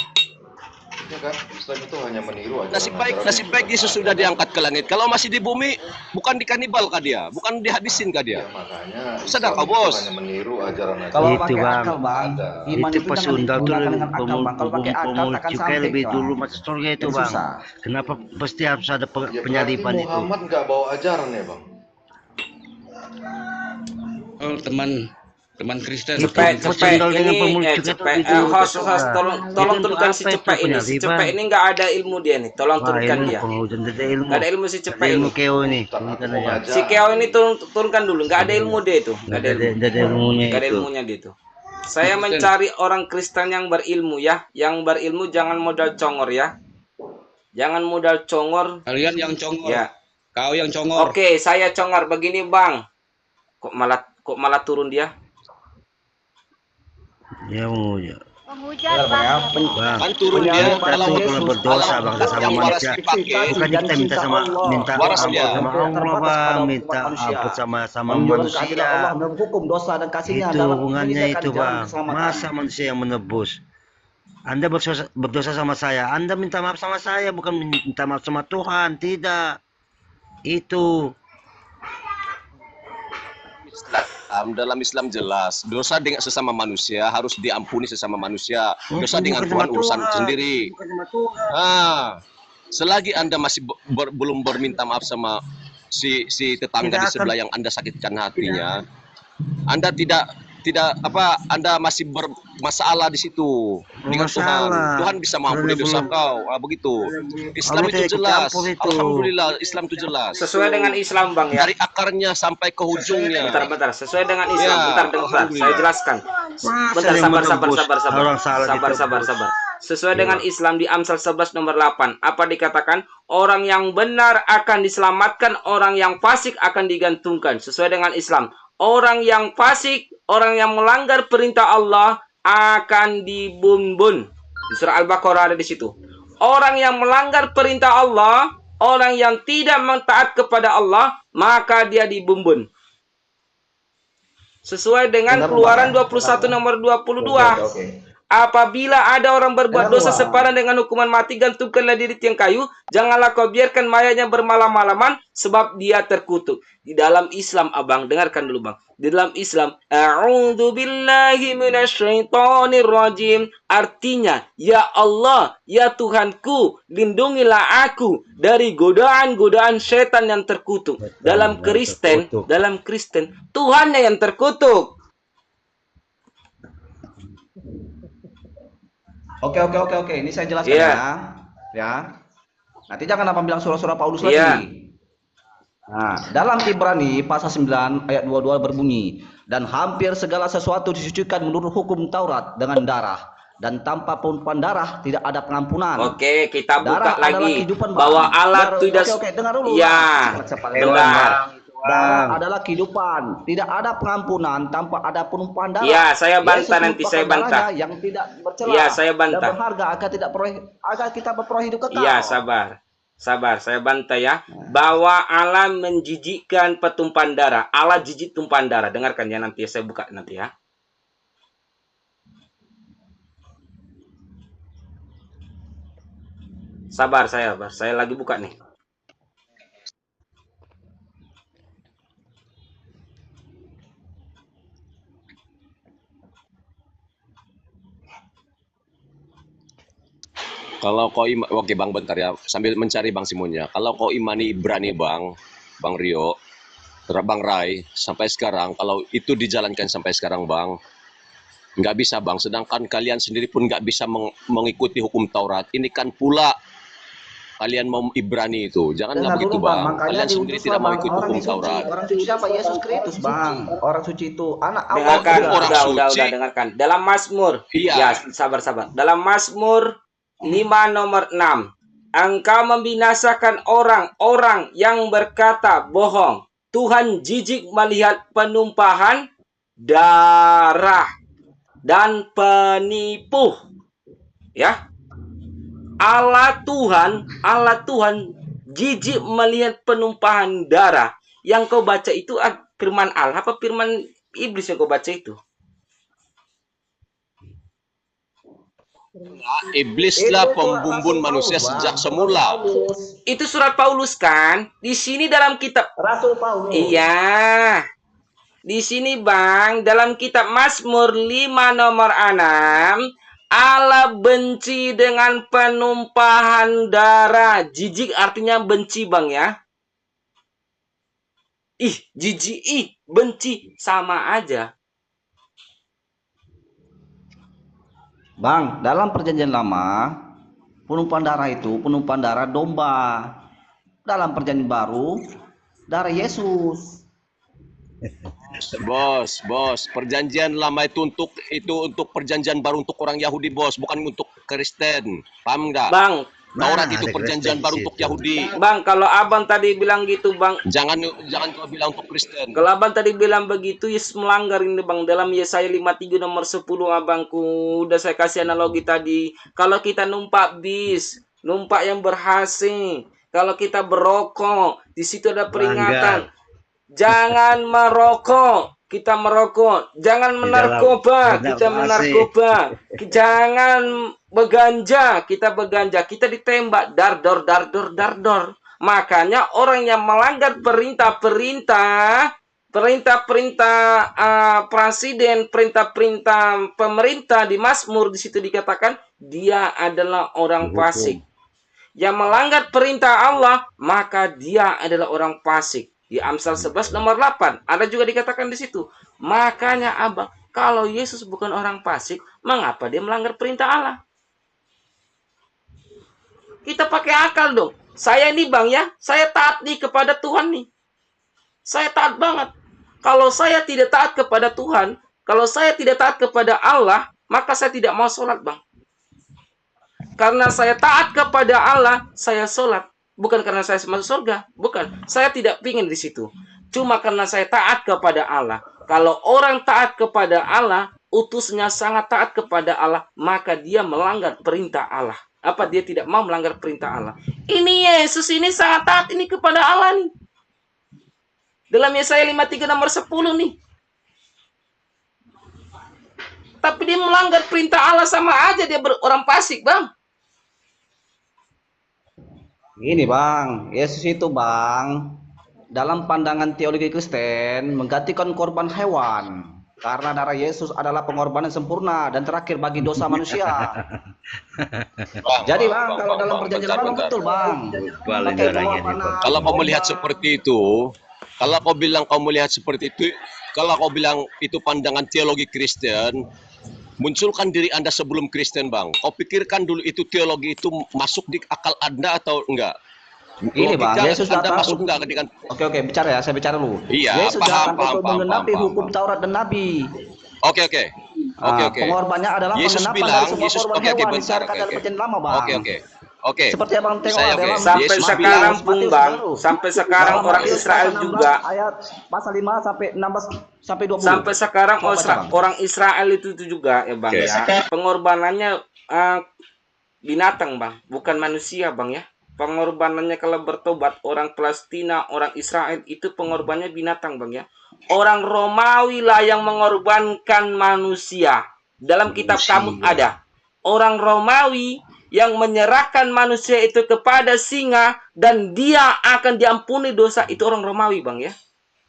Ya kan, Islam itu hanya meniru ajaran. Nasib baik Yesus sudah diangkat ke langit. Kalau masih di bumi, bukan dikanibal kah dia? Bukan dihabisin kah dia? Ya, makanya sadar kau, Islam Bos? itu hanya meniru ajaran-ajaran. Kalau Itu, pakai Bang. akal Bang, iman Itu itu pas jangan undang tuh digunakan dengan akal Bang. Kalau pakai akal takkan cukai sampai lebih Bang. dulu masuk surga itu Jadi Bang. susah. Kenapa pasti harus ada Ya, penyaliban berarti itu? Muhammad nggak bawa ajaran ya bang? Oh, teman Kristen. Cepet ini host tolong Itu turunkan apa si itu Cepet ini. Si penyaliban? Cepet ini nggak ada ilmu dia nih. Tolong turunkan dia. Penghujat ada ilmu. Nggak ada ilmu si Cepet Ilmu ini. keo ini. Turunkan aja. Si Keo ini turunkan dulu. Nggak ada ilmu dia itu. Nggak ada ilmu. Nggak ada ilmunya Nggak ada itu. ilmunya dia itu. Saya mencari orang Kristen yang berilmu ya. Yang berilmu jangan modal congor ya. Jangan modal congor. Kalian yang congor. Ya. Kau yang congor. Oke, saya congor begini bang. Kok malah turun dia? Ya menghujat. Penghujat Bang. Bang. Kan turun dia Kalau berdosa bang sama yang waras manusia. dipakai. Bukan kita minta Waras ampun dia. sama Allah bang, minta ampun sama manusia. Allah menghukum dosa dan kasihnya Itu dalam hubungannya menyediakan itu jalan bang. keselamatan. Masa manusia yang menebus? Anda berdosa sama saya, Anda minta maaf sama saya, bukan minta maaf sama Tuhan, tidak. Itu. Dalam Islam jelas, dosa dengan sesama manusia harus diampuni sesama manusia. Dosa dengan Tuhan urusan sendiri. Bukan sama Tuhan. Selagi Anda masih belum berminta maaf sama si tetangga di sebelah yang Anda sakitkan hatinya, Anda Anda masih bermasalah di situ dengan Tuhan. Tuhan bisa mengampuni dosa kau. Begitu. Islam itu jelas. Alhamdulillah, Islam itu jelas. Sesuai dengan Islam, Bang, ya. Dari akarnya sampai ke ujungnya. Bentar. Sesuai dengan Islam. Ya, Bentar. Saya jelaskan. Bentar, sabar. Sesuai dengan Islam di Amsal 11 nomor 8. Apa dikatakan? Orang yang benar akan diselamatkan, orang yang fasik akan digantungkan. Sesuai dengan Islam. Orang yang fasik, orang yang melanggar perintah Allah akan dibumbun. Di surah Al-Baqarah ada di situ. Orang yang melanggar perintah Allah, orang yang tidak mentaat kepada Allah, maka dia dibumbun. Sesuai dengan Keluaran 21 nomor 22. Apabila ada orang berbuat dosa sepadan dengan hukuman mati, gantungkanlah di tiang kayu. Janganlah kau biarkan mayatnya bermalam-malaman, sebab dia terkutuk. Di dalam Islam, Abang, dengarkan dulu, Bang. Di dalam Islam, a'udzu billahi minasyaitonir rajim. Artinya, ya Allah, ya Tuhanku, lindungilah aku dari godaan-godaan setan yang terkutuk. Dalam Kristen, Tuhannya yang terkutuk. Oke. Ini saya jelaskan ya. Nanti jangan apa bilang surah-surah Paulus lagi. Nah, dalam Ibrani pasal 9 ayat 22 berbunyi, dan hampir segala sesuatu disucikan menurut hukum Taurat dengan darah, dan tanpa penumpahan darah tidak ada pengampunan. Oke, kita buka darah lagi bahwa Allah tidak. Dengar dulu. Ya, benar. Darah adalah kehidupan, tidak ada pengampunan tanpa ada penumpahan darah. Ya, saya bantah nanti, saya bantah. Yang tidak bercela. Ya, saya bantah. Dan berharga agar kita berperoleh hidup kekal. Ya, sabar, saya bantah ya. Bahwa Allah menjijikkan petumpahan darah. Allah jijik tumpahan darah. Dengarkan ya, nanti saya buka nanti ya. Sabar, saya lagi buka nih. Kalau kau oke Bang, bentar ya, sambil mencari Bang Simonnya. Kalau kau imani Ibrani Bang Rio, Bang Rai, sampai sekarang, kalau itu dijalankan sampai sekarang Bang, nggak bisa Bang. Sedangkan kalian sendiri pun nggak bisa mengikuti hukum Taurat. Ini kan pula kalian mau Ibrani itu. Janganlah begitu Bang. Kalian sendiri tidak mau ikut hukum Taurat. Orang suci siapa? Yesus Kristus Bang. Orang suci itu anak dengarkan, Allah. Udah dengarkan. Dalam Mazmur, ya sabar. Dalam Mazmur 5 nomor 6. Engkau membinasakan orang-orang yang berkata bohong. Tuhan jijik melihat penumpahan darah dan penipu. Ya. Allah Tuhan jijik melihat penumpahan darah. Yang kau baca itu firman Allah apa firman iblis yang kau baca itu? Iblislah pembumbun manusia sejak semula. Itu surat Paulus kan? Di sini dalam kitab Rasul Paulus. Iya. Di sini Bang, dalam kitab Mazmur 5 nomor 6, Allah benci dengan penumpahan darah. Jijik artinya benci Bang ya. Jijik, benci sama aja. Bang, dalam perjanjian lama, penumpahan darah itu penumpahan darah domba. Dalam perjanjian baru, darah Yesus. Bos, perjanjian lama itu untuk perjanjian baru untuk orang Yahudi, Bos, bukan untuk Kristen. Paham enggak? Bang, Taurat itu perjanjian baru untuk Yahudi. Bang, kalau Abang tadi bilang gitu, Bang. Jangan kau bilang untuk Kristen. Kalau Abang tadi bilang begitu, melanggar ini, Bang. Dalam Yesaya 53 nomor 10, Abangku. Udah saya kasih analogi tadi. Kalau kita numpak bis, numpak yang berhasil. Kalau kita berokok, di situ ada peringatan. Jangan merokok. Kita merokok. Jangan menarkoba. Kita menarkoba. Jangan beganja. Kita beganja. Kita ditembak. Dardor. Makanya orang yang melanggar perintah-perintah presiden, perintah-perintah pemerintah di Mazmur, di situ dikatakan dia adalah orang fasik. yang melanggar perintah Allah, maka dia adalah orang fasik. Di Amsal 11 nomor 8 ada juga dikatakan di situ. Makanya Abang, kalau Yesus bukan orang fasik, mengapa dia melanggar perintah Allah? Kita pakai akal dong. Saya ini Bang ya, saya taat nih kepada Tuhan nih. Saya taat banget. Kalau saya tidak taat kepada Tuhan, kalau saya tidak taat kepada Allah, maka saya tidak mau sholat Bang. Karena saya taat kepada Allah, saya sholat. Bukan karena saya masuk surga. Bukan. Saya tidak pingin di situ. Cuma karena saya taat kepada Allah. Kalau orang taat kepada Allah, utusnya sangat taat kepada Allah, maka dia melanggar perintah Allah. Apa dia tidak mau melanggar perintah Allah? Ini Yesus ini sangat taat ini kepada Allah nih. Dalam Yesaya 53 nomor 10 nih. Tapi dia melanggar perintah Allah, sama aja dia orang fasik Bang. Ini Bang, Yesus itu Bang, dalam pandangan teologi Kristen menggantikan korban hewan. Karena darah Yesus adalah pengorbanan sempurna dan terakhir bagi dosa manusia. Jadi Bang, kalau dalam perjanjian lama betul Bang. Kalau kau melihat seperti itu, kalau kau bilang kau melihat seperti itu, kalau kau bilang itu pandangan teologi Kristen, munculkan diri Anda sebelum Kristen Bang. Kau pikirkan dulu itu teologi itu masuk di akal Anda atau enggak? Ini Bang, Yesus Anda datang masuk enggak dengan... Oke, bicara ya, saya bicara dulu. Iya, Yesus paham, datang untuk menggenapi hukum paham. Taurat dan Nabi. Oke. Pengorbannya adalah Yesus pengenapan bilang, dari semua Yesus, korban oke, hewan bentar, disiarkan dalam perjanjian lama Bang. Oke. Seperti Abang tengok Saya, dalam Sampai Yesus sekarang bilang, pun Matius Bang, baru. sampai sekarang Dalam orang Matius Israel pasal 16 juga, ayat pasal 5 sampai 16 sampai 20. sampai sekarang Coba baca, Bang. orang Israel itu juga ya Bang Oke. ya. Pengorbanannya binatang Bang, bukan manusia Bang ya. Pengorbanannya kalau bertobat orang Palestina, orang Israel itu pengorbanannya binatang Bang ya. Orang Romawi lah yang mengorbankan manusia. Dalam kitab Kamus ada. Orang Romawi yang menyerahkan manusia itu kepada singa dan dia akan diampuni dosa, itu orang Romawi Bang ya.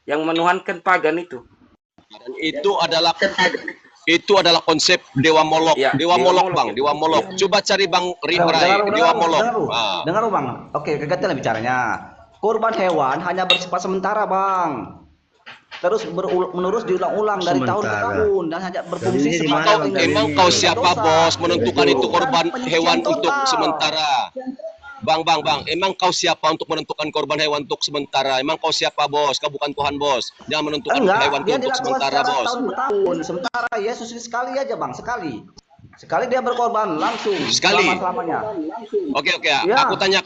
Yang menuhankan pagan itu. Dan itu adalah konsep Dewa Molok. Ya, Dewa Dewa Molok Molok Bang, itu. Dewa Molok. Coba cari Bang Rimrai, Dewa Molok. Dengar Bang. Oke, kegantian bicaranya. Korban hewan hanya bersifat sementara Bang. Terus menerus diulang-ulang dari tahun ke tahun dan hanya berfungsi Jadi sebagai Emang kau siapa bos menentukan itu korban hewan untuk sementara? Bang, emang kau siapa untuk menentukan korban hewan untuk sementara? Emang kau siapa bos? Kau bukan Tuhan bos. Jangan menentukan hewan itu untuk sementara bos. tahun ke tahun. Sementara Yesus ini sekali aja Bang, sekali. Sekali dia berkorban langsung Sekali. selama-lamanya. Oke. Ya. Aku tanya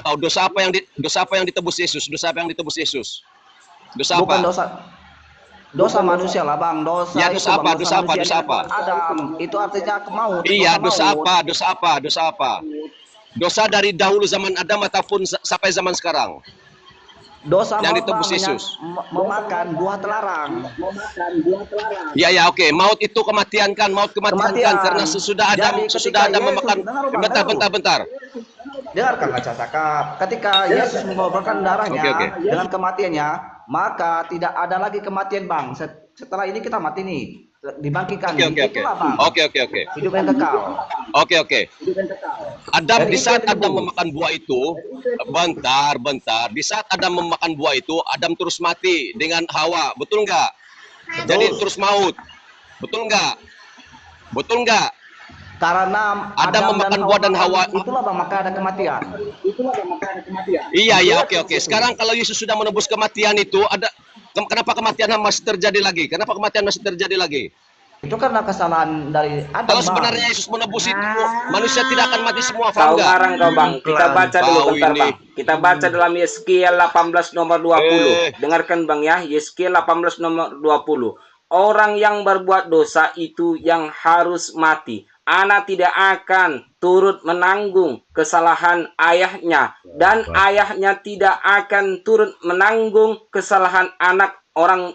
kau. Dosa apa yang ditebus Yesus? Dosa apa yang ditebus Yesus? Dosa Bukan apa? dosa manusia lah Bang. Dosa Ya, itu, dosa apa? Bang, Dosa apa? manusia Dosa yang apa? Adam. Itu artinya maut. Iya, dosa maut. apa? Dosa dari dahulu zaman Adam ataupun sampai zaman sekarang? Dosa yang maut, ditebus Bang, Yesus. memakan buah terlarang. Ya, oke. Maut itu kematian kan? Maut kematian kan? Karena sesudah Jadi, Adam ketika memakan. Yesus- Bentar. Dengarkan Baca Cakap. Ketika Yesus mengorbankan darahnya Oke. dengan kematiannya, maka tidak ada lagi kematian Bang. Setelah ini kita mati nih, dibangkitkan. Oke. Itulah Bang. Oke. Hidup yang kekal. Oke. Adam Dan di itu saat yang Adam ditebus. memakan buah itu, bentar. Di saat Adam memakan buah itu, Adam terus mati dengan Hawa, betul nggak? Jadi terus maut, betul nggak? Karena Adam memakan buah dan Hawa. Itulah Bang, maka ada kematian. Iya, oke. Sekarang kalau Yesus sudah menebus kematian itu, kenapa kematian masih terjadi lagi? Itu karena kesalahan dari Adam. Kalau Bang. sebenarnya Yesus menebus itu, manusia tidak akan mati semua, Kau paham nggak? ngarang kau Bang. Kita baca dulu Kau bentar ini. Bang. Kita baca dalam Yeskiel 18 nomor 20. Dengarkan Bang ya. Yeskiel 18 nomor 20. Orang yang berbuat dosa itu yang harus mati. Anak tidak akan turut menanggung kesalahan ayahnya. Dan ayahnya tidak akan turut menanggung kesalahan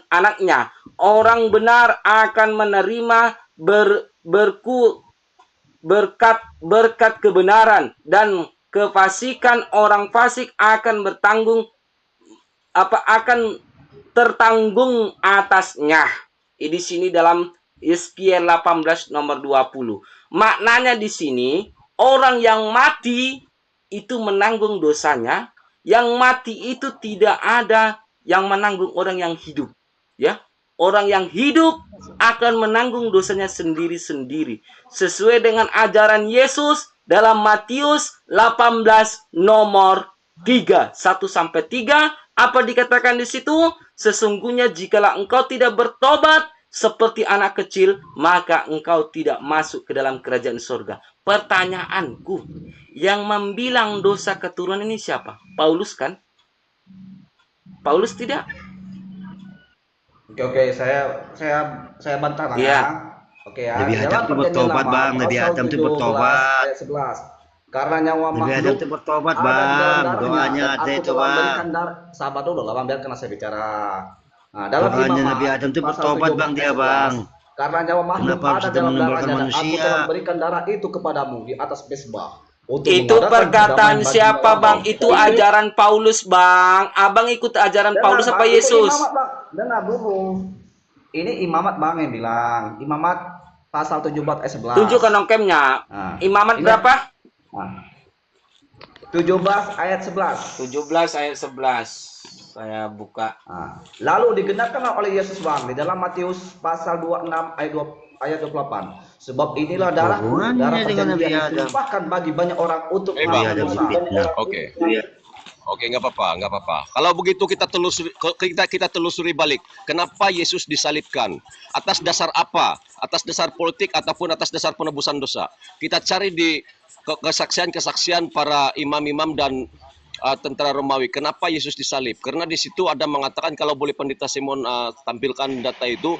anaknya. Orang benar akan menerima berkat kebenaran, dan kefasikan orang fasik akan tertanggung atasnya. Di sini dalam Yeskiel 18 nomor 20. Maknanya di sini orang yang mati itu menanggung dosanya, yang mati itu tidak ada yang menanggung orang yang hidup. Ya, orang yang hidup akan menanggung dosanya sendiri-sendiri. Sesuai dengan ajaran Yesus dalam Matius 18 nomor 3, 1-3, apa dikatakan di situ? Sesungguhnya jikalau engkau tidak bertobat seperti anak kecil, maka engkau tidak masuk ke dalam kerajaan surga. Pertanyaanku, yang membilang dosa keturunan ini siapa? Paulus kan? Paulus tidak? Oke, saya bantah lah Iya. ya. Oke ya. Nabi Adam Dalam itu perjanjian bertobat, lama, Bang. Nabi pasal Adam itu 17 bertobat. ayat 11. Karena nyawa Nabi Adam makhluk itu bertobat, ada di dalam Bang. darahnya, Doanya dan ada aku itu, telah Bang. memberikan darah. Sabar dulu lah, Bang, biarkan saya bicara. Nah, dalam Doanya Imamat, Nabi Adam itu pasal bertobat, 17 Bang, dia, ayat 11, Bang. karena nyawa makhluk Kenapa harus ada kita dalam menimbulkan darahnya, dan aku manusia? telah memberikan darah itu kepadamu di atas mesbah. Untuk Itu mengadakan perkataan perdamaian bagi siapa, nyawamu. Bang? Itu ajaran Paulus, Bang. Abang ikut ajaran Paulus apa Bang, itu Yesus? Imamat, Bang. Dengar dulu. Ini Imamat, Bang, yang bilang. Imamat pasal 17 ayat 11. Tunjukkan nongkemnya. Nah, Imamat ini- berapa? Nah, 17 ayat 11. 17 ayat 11. Saya buka. Nah, lalu digenapkanlah oleh Yesus, Bang, di dalam Matius pasal 26 ayat 28. Sebab inilah darahku, Hubungannya darah dengan Nabi perjanjian yang Adam. ditumpahkan bagi banyak orang untuk Bang. mengampuni Adam dosa. difitnah. Oke. Oke, nggak apa-apa. Kalau begitu kita telusuri balik. Kenapa Yesus disalibkan? Atas dasar apa? Atas dasar politik ataupun atas dasar penebusan dosa? Kita cari di kesaksian para imam-imam dan tentara Romawi. Kenapa Yesus disalib? Karena di situ ada mengatakan, kalau boleh Pendeta Simon tampilkan data itu,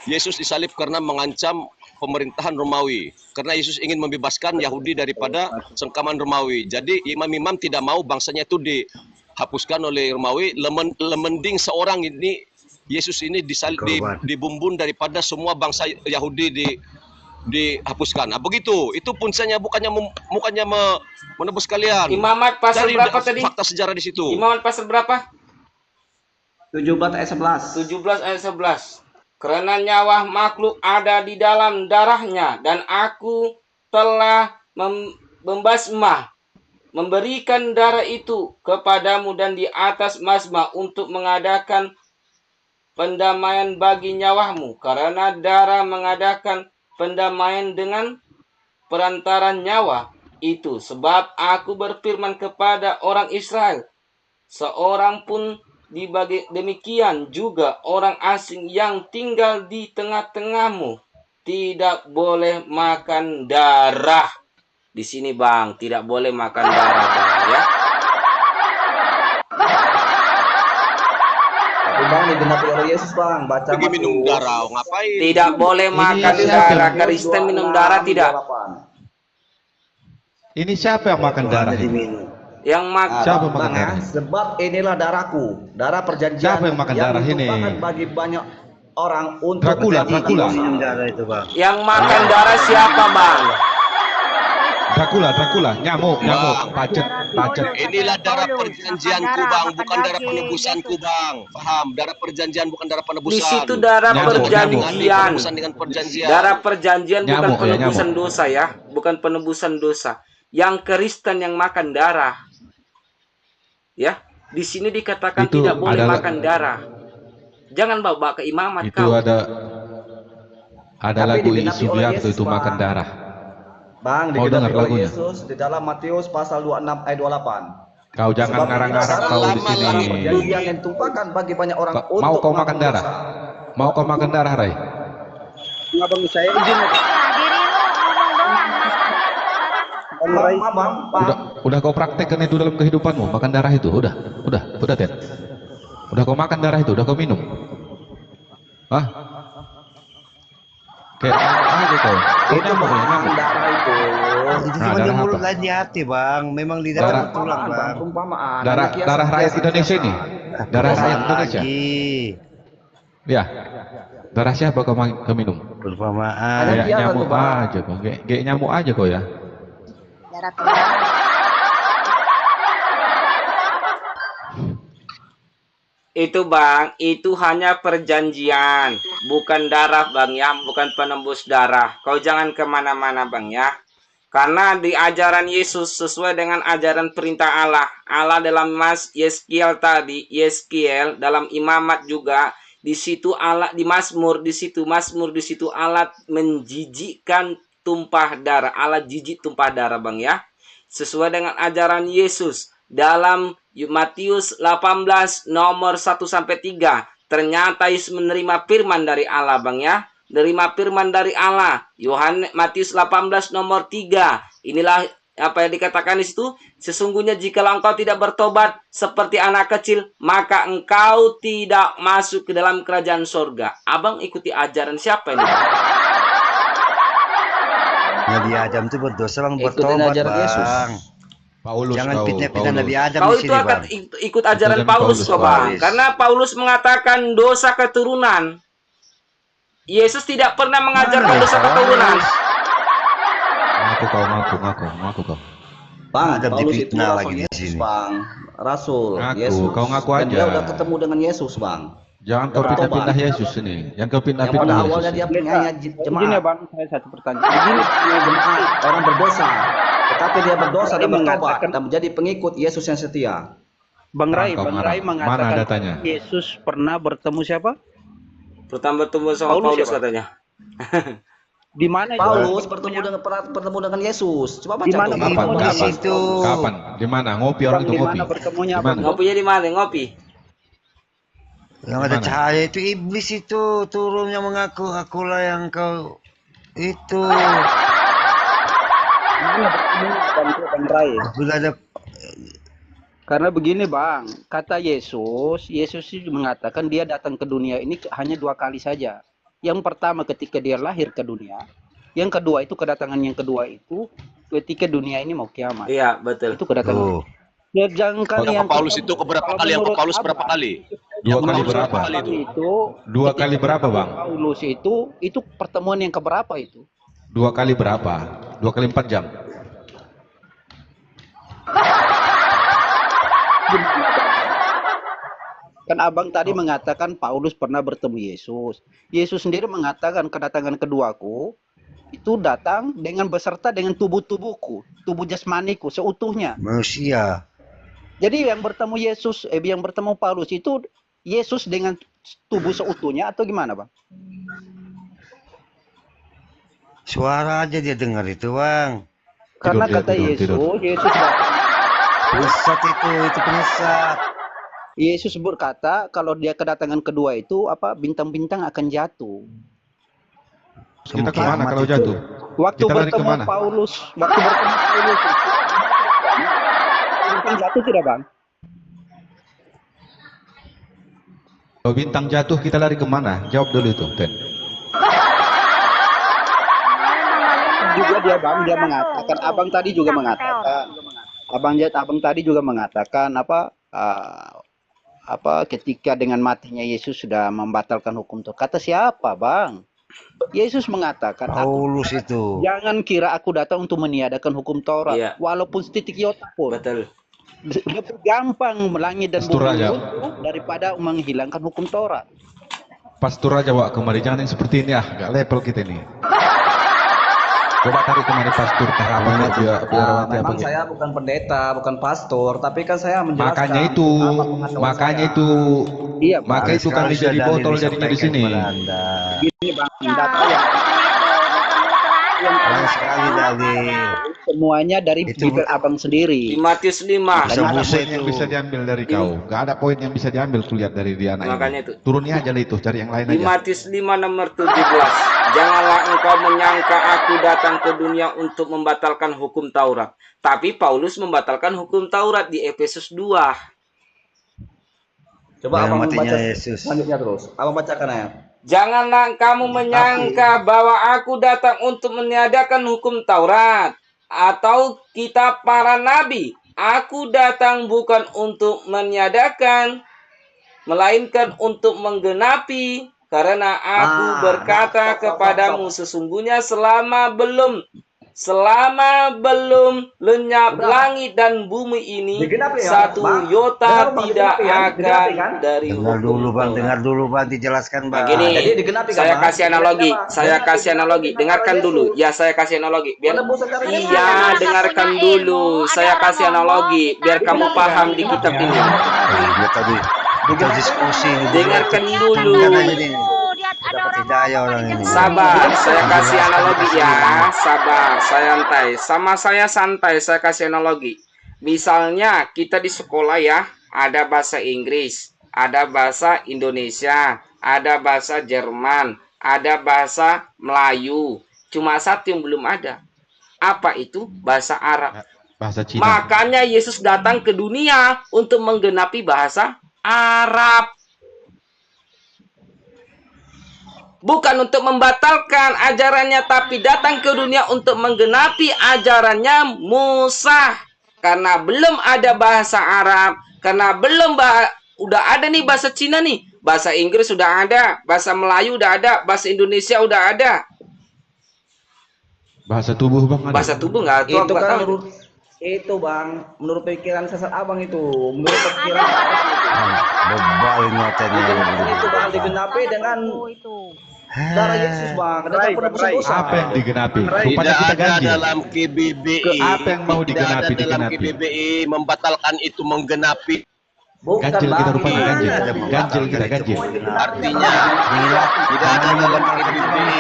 Yesus disalib karena mengancam pemerintahan Romawi. Karena Yesus ingin membebaskan Yahudi daripada sengkaman Romawi. Jadi imam-imam tidak mau bangsanya itu dihapuskan oleh Romawi. Lemending seorang ini, Yesus ini dibumbun daripada semua bangsa Yahudi dihapuskan. Nah, begitu. Itu puncanya, bukannya menebus kalian. Imamat pasal Cari berapa tadi? fakta sejarah di situ. Imamat pasal berapa? 17 ayat 11. 17 ayat 11. Karena nyawa makhluk ada di dalam darahnya, dan aku telah memberikan darah itu kepadamu dan di atas mazma untuk mengadakan pendamaian bagi nyawamu. Karena darah mengadakan pendamaian dengan perantara nyawa itu. Sebab aku berfirman kepada orang Israel, seorang pun demikian juga orang asing yang tinggal di tengah-tengahmu tidak boleh makan darah. Di sini, Bang, tidak boleh makan darah, Bang, ya. Tapi, Bang, digenapi oleh Yesus, Bang. Baca Pergi minum Matius. darah, ngapain? Tidak boleh makan darah. Kristen minum darah tidak. Ini siapa yang makan darah ini? Yang makan. Siapa yang makan Bang, ya, darah? sebab inilah darahku, darah perjanjian Siapa yang makan darah ini? ditumpahkan bagi banyak orang untuk Dracula, menjadi Dracula. dosa. Minum darah itu, Bang. Yang makan darah siapa, Bang? Dracula, nyamuk, pacet. Inilah darah perjanjianku, Bang, bukan darah penebusanku, Bang. Paham? Darah perjanjian bukan darah penebusan. Di situ darah perjanjian. Penebusan dengan perjanjian. Darah perjanjian bukan Nyamuk, ya, penebusan dosa, ya. Bukan penebusan dosa. Yang Kristen yang makan darah. Ya, di sini dikatakan Itu tidak boleh adalah- makan darah. Jangan bawa ke imamat Itu kau. ada Tapi lagu digenapi oleh Sugiarto Yesus, itu Bang. makan darah. Bang, Mau digenapi dengar oleh lagunya? Yesus di dalam Matius pasal 26 ayat 28. Kau jangan Sebab ngarang-ngarang inilah kau di darah sini. perjanjian yang ditumpahkan bagi banyak orang untuk Mau kau makan mengampuni darah? dosa. Mau kau makan darah, Ray? Dirimu ngomong doang. Bang. Udah kau praktekkan itu dalam kehidupanmu, makan darah itu, udah, Ted. Udah kau makan darah itu, udah kau minum. Hah? Kayak aja kau. Kau Itu nyamuk ya, Bang, nyamuk. darah itu. Itu Nah, cuma di darah mulut apa? lain di hati, Bang. Memang lidah Darah- sama tulang, Bang. Perumpamaan. Darah Hanya kiasan- darah rakyat kiasan- Indonesia ini. Darah rakyat Indonesia. Lagi. Ya. Darah siapa kau minum? Perumpamaan. Ada Kayak kiasan nyamuk tuh, Bang. aja kau. Kayak nyamuk aja kau ya. Darah tulang. Itu, Bang, itu hanya perjanjian, bukan darah, Bang, ya, bukan penembus darah. Kau jangan kemana-mana, Bang, ya. Karena di ajaran Yesus sesuai dengan ajaran perintah Allah. Allah dalam Yeskiel tadi, Yeskiel dalam Imamat juga, di situ Allah di Mazmur, di situ Allah menjijikkan tumpah darah. Allah jijik tumpah darah, Bang ya. Sesuai dengan ajaran Yesus dalam Matius 18 nomor 1 sampai 3. Ternyata Yesus menerima firman dari Allah, Bang ya. Menerima firman dari Allah. Matius 18 nomor 3. Inilah apa yang dikatakan di situ. Sesungguhnya jikalau engkau tidak bertobat seperti anak kecil, maka engkau tidak masuk ke dalam kerajaan sorga. Abang ikuti ajaran siapa ini? Nabi Adam itu berdosa, Bang, Ikutin bertobat, ajaran Yesus. Bang. Paulus, Jangan kau, fitnah-fitnah Paulus. Nabi Adam Kau di itu sini, akan Bang. ikut ajaran Ikutin Paulus Paulus, kok, Bang. Paulus. Karena Paulus mengatakan dosa keturunan. Yesus tidak pernah mengajarkan Mana dosa ya, keturunan. Ngaku kau. Bang, Adam Paulus itu difitnah rasul lagi di Yesus, sini. Bang. Rasul Ngaku, Yesus. kau ngaku Dan dia aja. udah ketemu dengan Yesus, Bang. Jangan kau Bertobat. pindah-pindah Yesus ini. Yang kau Yang pada pindah-pindah Yesus. awalnya dia ini. penyanyi Begini jemaat. ya Bang, saya satu pertanyaan. Begini Jemaat orang berdosa. Tetapi dia berdosa dan bertobat mengatakan- dan menjadi pengikut Yesus yang setia. Bang Rai, Kau Bang marah. Rai Mana mengatakan datanya? Yesus pernah bertemu siapa? Pertama bertemu sama Paulus Paulus siapa? katanya. Di mana itu? Paulus bertemu dengan Yesus. Coba baca Di mana tuh. Kapan? bertemunya? Di Kapan? situ. Kapan? Di mana? Ngopi orang itu Di ngopi. mana bertemunya, Di mana? Ngopinya di mana? Ngopi. Yang ada Gimana? cahaya itu iblis itu turunnya mengaku akulah yang kau itu. Di mana bertemunya, Bang Rai? Bila ada Karena begini Bang, kata Yesus itu mengatakan dia datang ke dunia ini hanya 2 kali saja. Yang pertama ketika dia lahir ke dunia, yang kedua itu kedatangan yang kedua itu ketika dunia ini mau kiamat. Iya, betul. Itu kedatangan. tuh. Ya jangan kali Yang yang Paulus itu keberapa kalau kali? Yang menurut Paulus berapa Abang, kali? Dua Yang kali Paulus berapa? kali itu? Dua kali berapa, Bang? Paulus itu pertemuan yang keberapa itu? 2 kali berapa? 2 kali 4 jam. Kan Abang tadi mengatakan Paulus pernah bertemu Yesus. Yesus sendiri mengatakan kedatangan keduaku itu datang dengan beserta dengan tubuh-tubuhku, tubuh jasmaniku seutuhnya. Manusia. Jadi yang bertemu yang bertemu Paulus itu Yesus dengan tubuh seutuhnya atau gimana, Bang? Suara aja dia dengar itu, Bang. Karena Tidur, kata tidur. Yesus datang. Penyesat itu penyesat. Yesus berkata kalau dia kedatangan kedua itu bintang-bintang akan jatuh. Kita Sama kemana kiamat kalau itu. jatuh? Waktu Kita lari bertemu kemana? Paulus itu bintang jatuh tidak, Bang? Kalau bintang jatuh kita lari kemana? Jawab dulu itu, Ten. Juga dia mengatakan abang tadi juga mengatakan ketika dengan matinya Yesus sudah membatalkan hukum Taurat. Kata siapa, Bang? Yesus mengatakan Paulus itu. jangan kira aku datang untuk meniadakan hukum Taurat. Iya. Walaupun setitik iota pun. Betul. Lebih gampang langit dan Pastur bumi aja. runtuh daripada menghilangkan hukum Taurat. Pastur aja, Wak, kemari. Jangan yang seperti ini, gak level kita ini. Coba tarik kemari pastur, apa biar nanti apa Memang gitu. saya bukan pendeta, bukan pastor, tapi kan saya menjelaskan. Makanya itu, apa pengetahuan makanya saya. itu, Iya, Bang. makanya itu kami jadi botol jadinya di sini. Gini, Bang, data yang Lain sekali dalil. semuanya dari Itu- bibir abang Di sendiri. Matius 5. Bisa Gak ada buset poin yang itu. bisa diambil dari kau. Gak ada poin yang bisa diambil kulihat dari dia anak Makanya ini. itu. Turunnya aja lah itu, cari yang lain Di aja. Matius 5 nomor 17. Janganlah engkau menyangka aku datang ke dunia untuk membatalkan hukum Taurat. Tapi Paulus membatalkan hukum Taurat di Efesus 2. Coba Yang abang matinya baca Yesus. selanjutnya terus. Abang bacakan ya. Janganlah kamu menyangka bahwa aku datang untuk meniadakan hukum Taurat atau kitab para nabi. Aku datang bukan untuk meniadakan, melainkan untuk menggenapi. Karena aku berkata kepadamu sesungguhnya selama belum selama belum lenyap langit dan bumi ini, Digenapi ya, satu Bang? iota Dengar, Bang, tidak digenapi kan? Digenapi akan kan? dari Dengar dulu hukum bang, Taurat. dengar dulu bang, dijelaskan bang. Begini, Jadi digenapi kan, saya Bang? kasih analogi, Digenapi, Bang. saya Digenapi, kasih analogi. digenapi Dengarkan oleh dulu, Yesus. ya saya kasih analogi. Biar Penebusan karena Yesus. iya, dengarkan dulu. Saya kasih analogi biar kamu Digenapi, paham kan? di Digenapi, kitab kan? ini. Ini tadi kita diskusi ini. Dengarkan Bukan dulu. aja nih. Dapat hidayah orang ini. Sabar, saya kasih analogi ya. Sabar, santai. Sama saya santai, saya kasih analogi. Misalnya kita di sekolah ya, ada bahasa Inggris, ada bahasa Indonesia, ada bahasa Jerman, ada bahasa Melayu. Cuma satu yang belum ada. Apa itu? Bahasa Arab. Bahasa Cina. Makanya Yesus datang ke dunia untuk menggenapi bahasa Arab. Bukan untuk membatalkan ajarannya, tapi datang ke dunia untuk menggenapi ajarannya Musa. Karena belum ada bahasa Arab, karena belum udah ada nih bahasa Cina nih, bahasa Inggris sudah ada, bahasa Melayu udah ada, bahasa Indonesia udah ada. Bahasa tubuh bang ada. Bahasa tubuh nggak tahu, Itu nggak kan tahu. menurut itu bang, menurut pikiran sesat abang itu, menurut pikiran Bebal ini otenya. itu bang digenapi dengan darah Yesus bang, dengan penebusan dosa. Apa yang digenapi? Rupanya Tidak kita ada ganjil. dalam KBBI. Apa yang mau Tidak ada digenapi, dalam digenapi. KBBI membatalkan itu menggenapi. Bukan Ganjil kita bang, rupanya ini ganjil. ada Ganjil kita ganjil. Artinya tidak ada dalam KBBI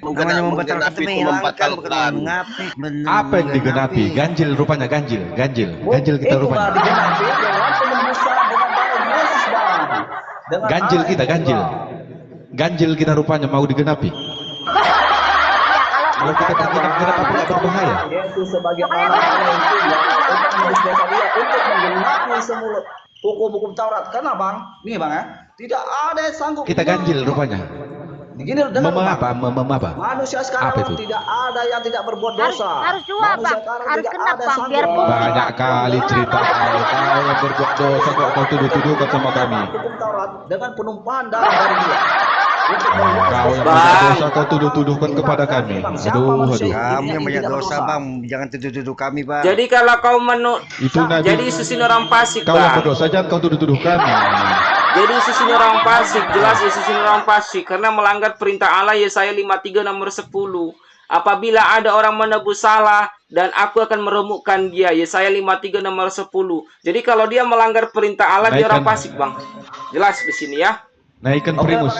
Namanya membatalkan itu menghilangkan, bukan membatalkan. mengapi. Apa yang digenapi? Ganjil rupanya ganjil. Ganjil. Ganjil kita itu bang rupanya. digenapi dengan penebusan dengan darah Yesus bang. Dengan Ganjil darah kita Yesus, ganjil. Bang. Ganjil kita rupanya mau digenapi. Kalau kita genap apa nggak berbahaya? Yesus sebagai anak Allah yang tunggal untuk menebus dosa dia, untuk menggenapi semua hukum-hukum Taurat. Karena bang, nih bang ya, tidak ada yang sanggup. Kita ganjil rupanya. Gini dengar Apa? manusia sekarang Apa itu? tidak ada yang tidak berbuat dosa. Harus dua, Manusia Bang. sekarang Harus tidak genap, ada Bang, sanggup, biar Bang. Banyak kali cerita kau yang berbuat dosa kok kau tuduh-tuduhkan sama kami. Hukum Taurat dengan penumpahan darah dari dia. Untuk Kau yang Bang. banyak dosa kau tuduh-tuduhkan kepada kami. Aduh. Kamu yang banyak dosa bang, jangan tuduh-tuduh kami bang. Jadi kalau kau Itu Nabi. jadi susun orang fasik, Kau yang Bang. berdosa jangan kau tuduh-tuduh kami. Jadi Yesus ini orang fasik, jelas Yesus ini orang fasik karena melanggar perintah Allah Yesaya 53 nomor 10. Apabila ada orang menebus salah dan aku akan meremukkan dia, Yesaya 53 nomor 10. Jadi kalau dia melanggar perintah Allah dia orang Naikkan. fasik, Bang. Jelas di sini ya. Naikkan primus.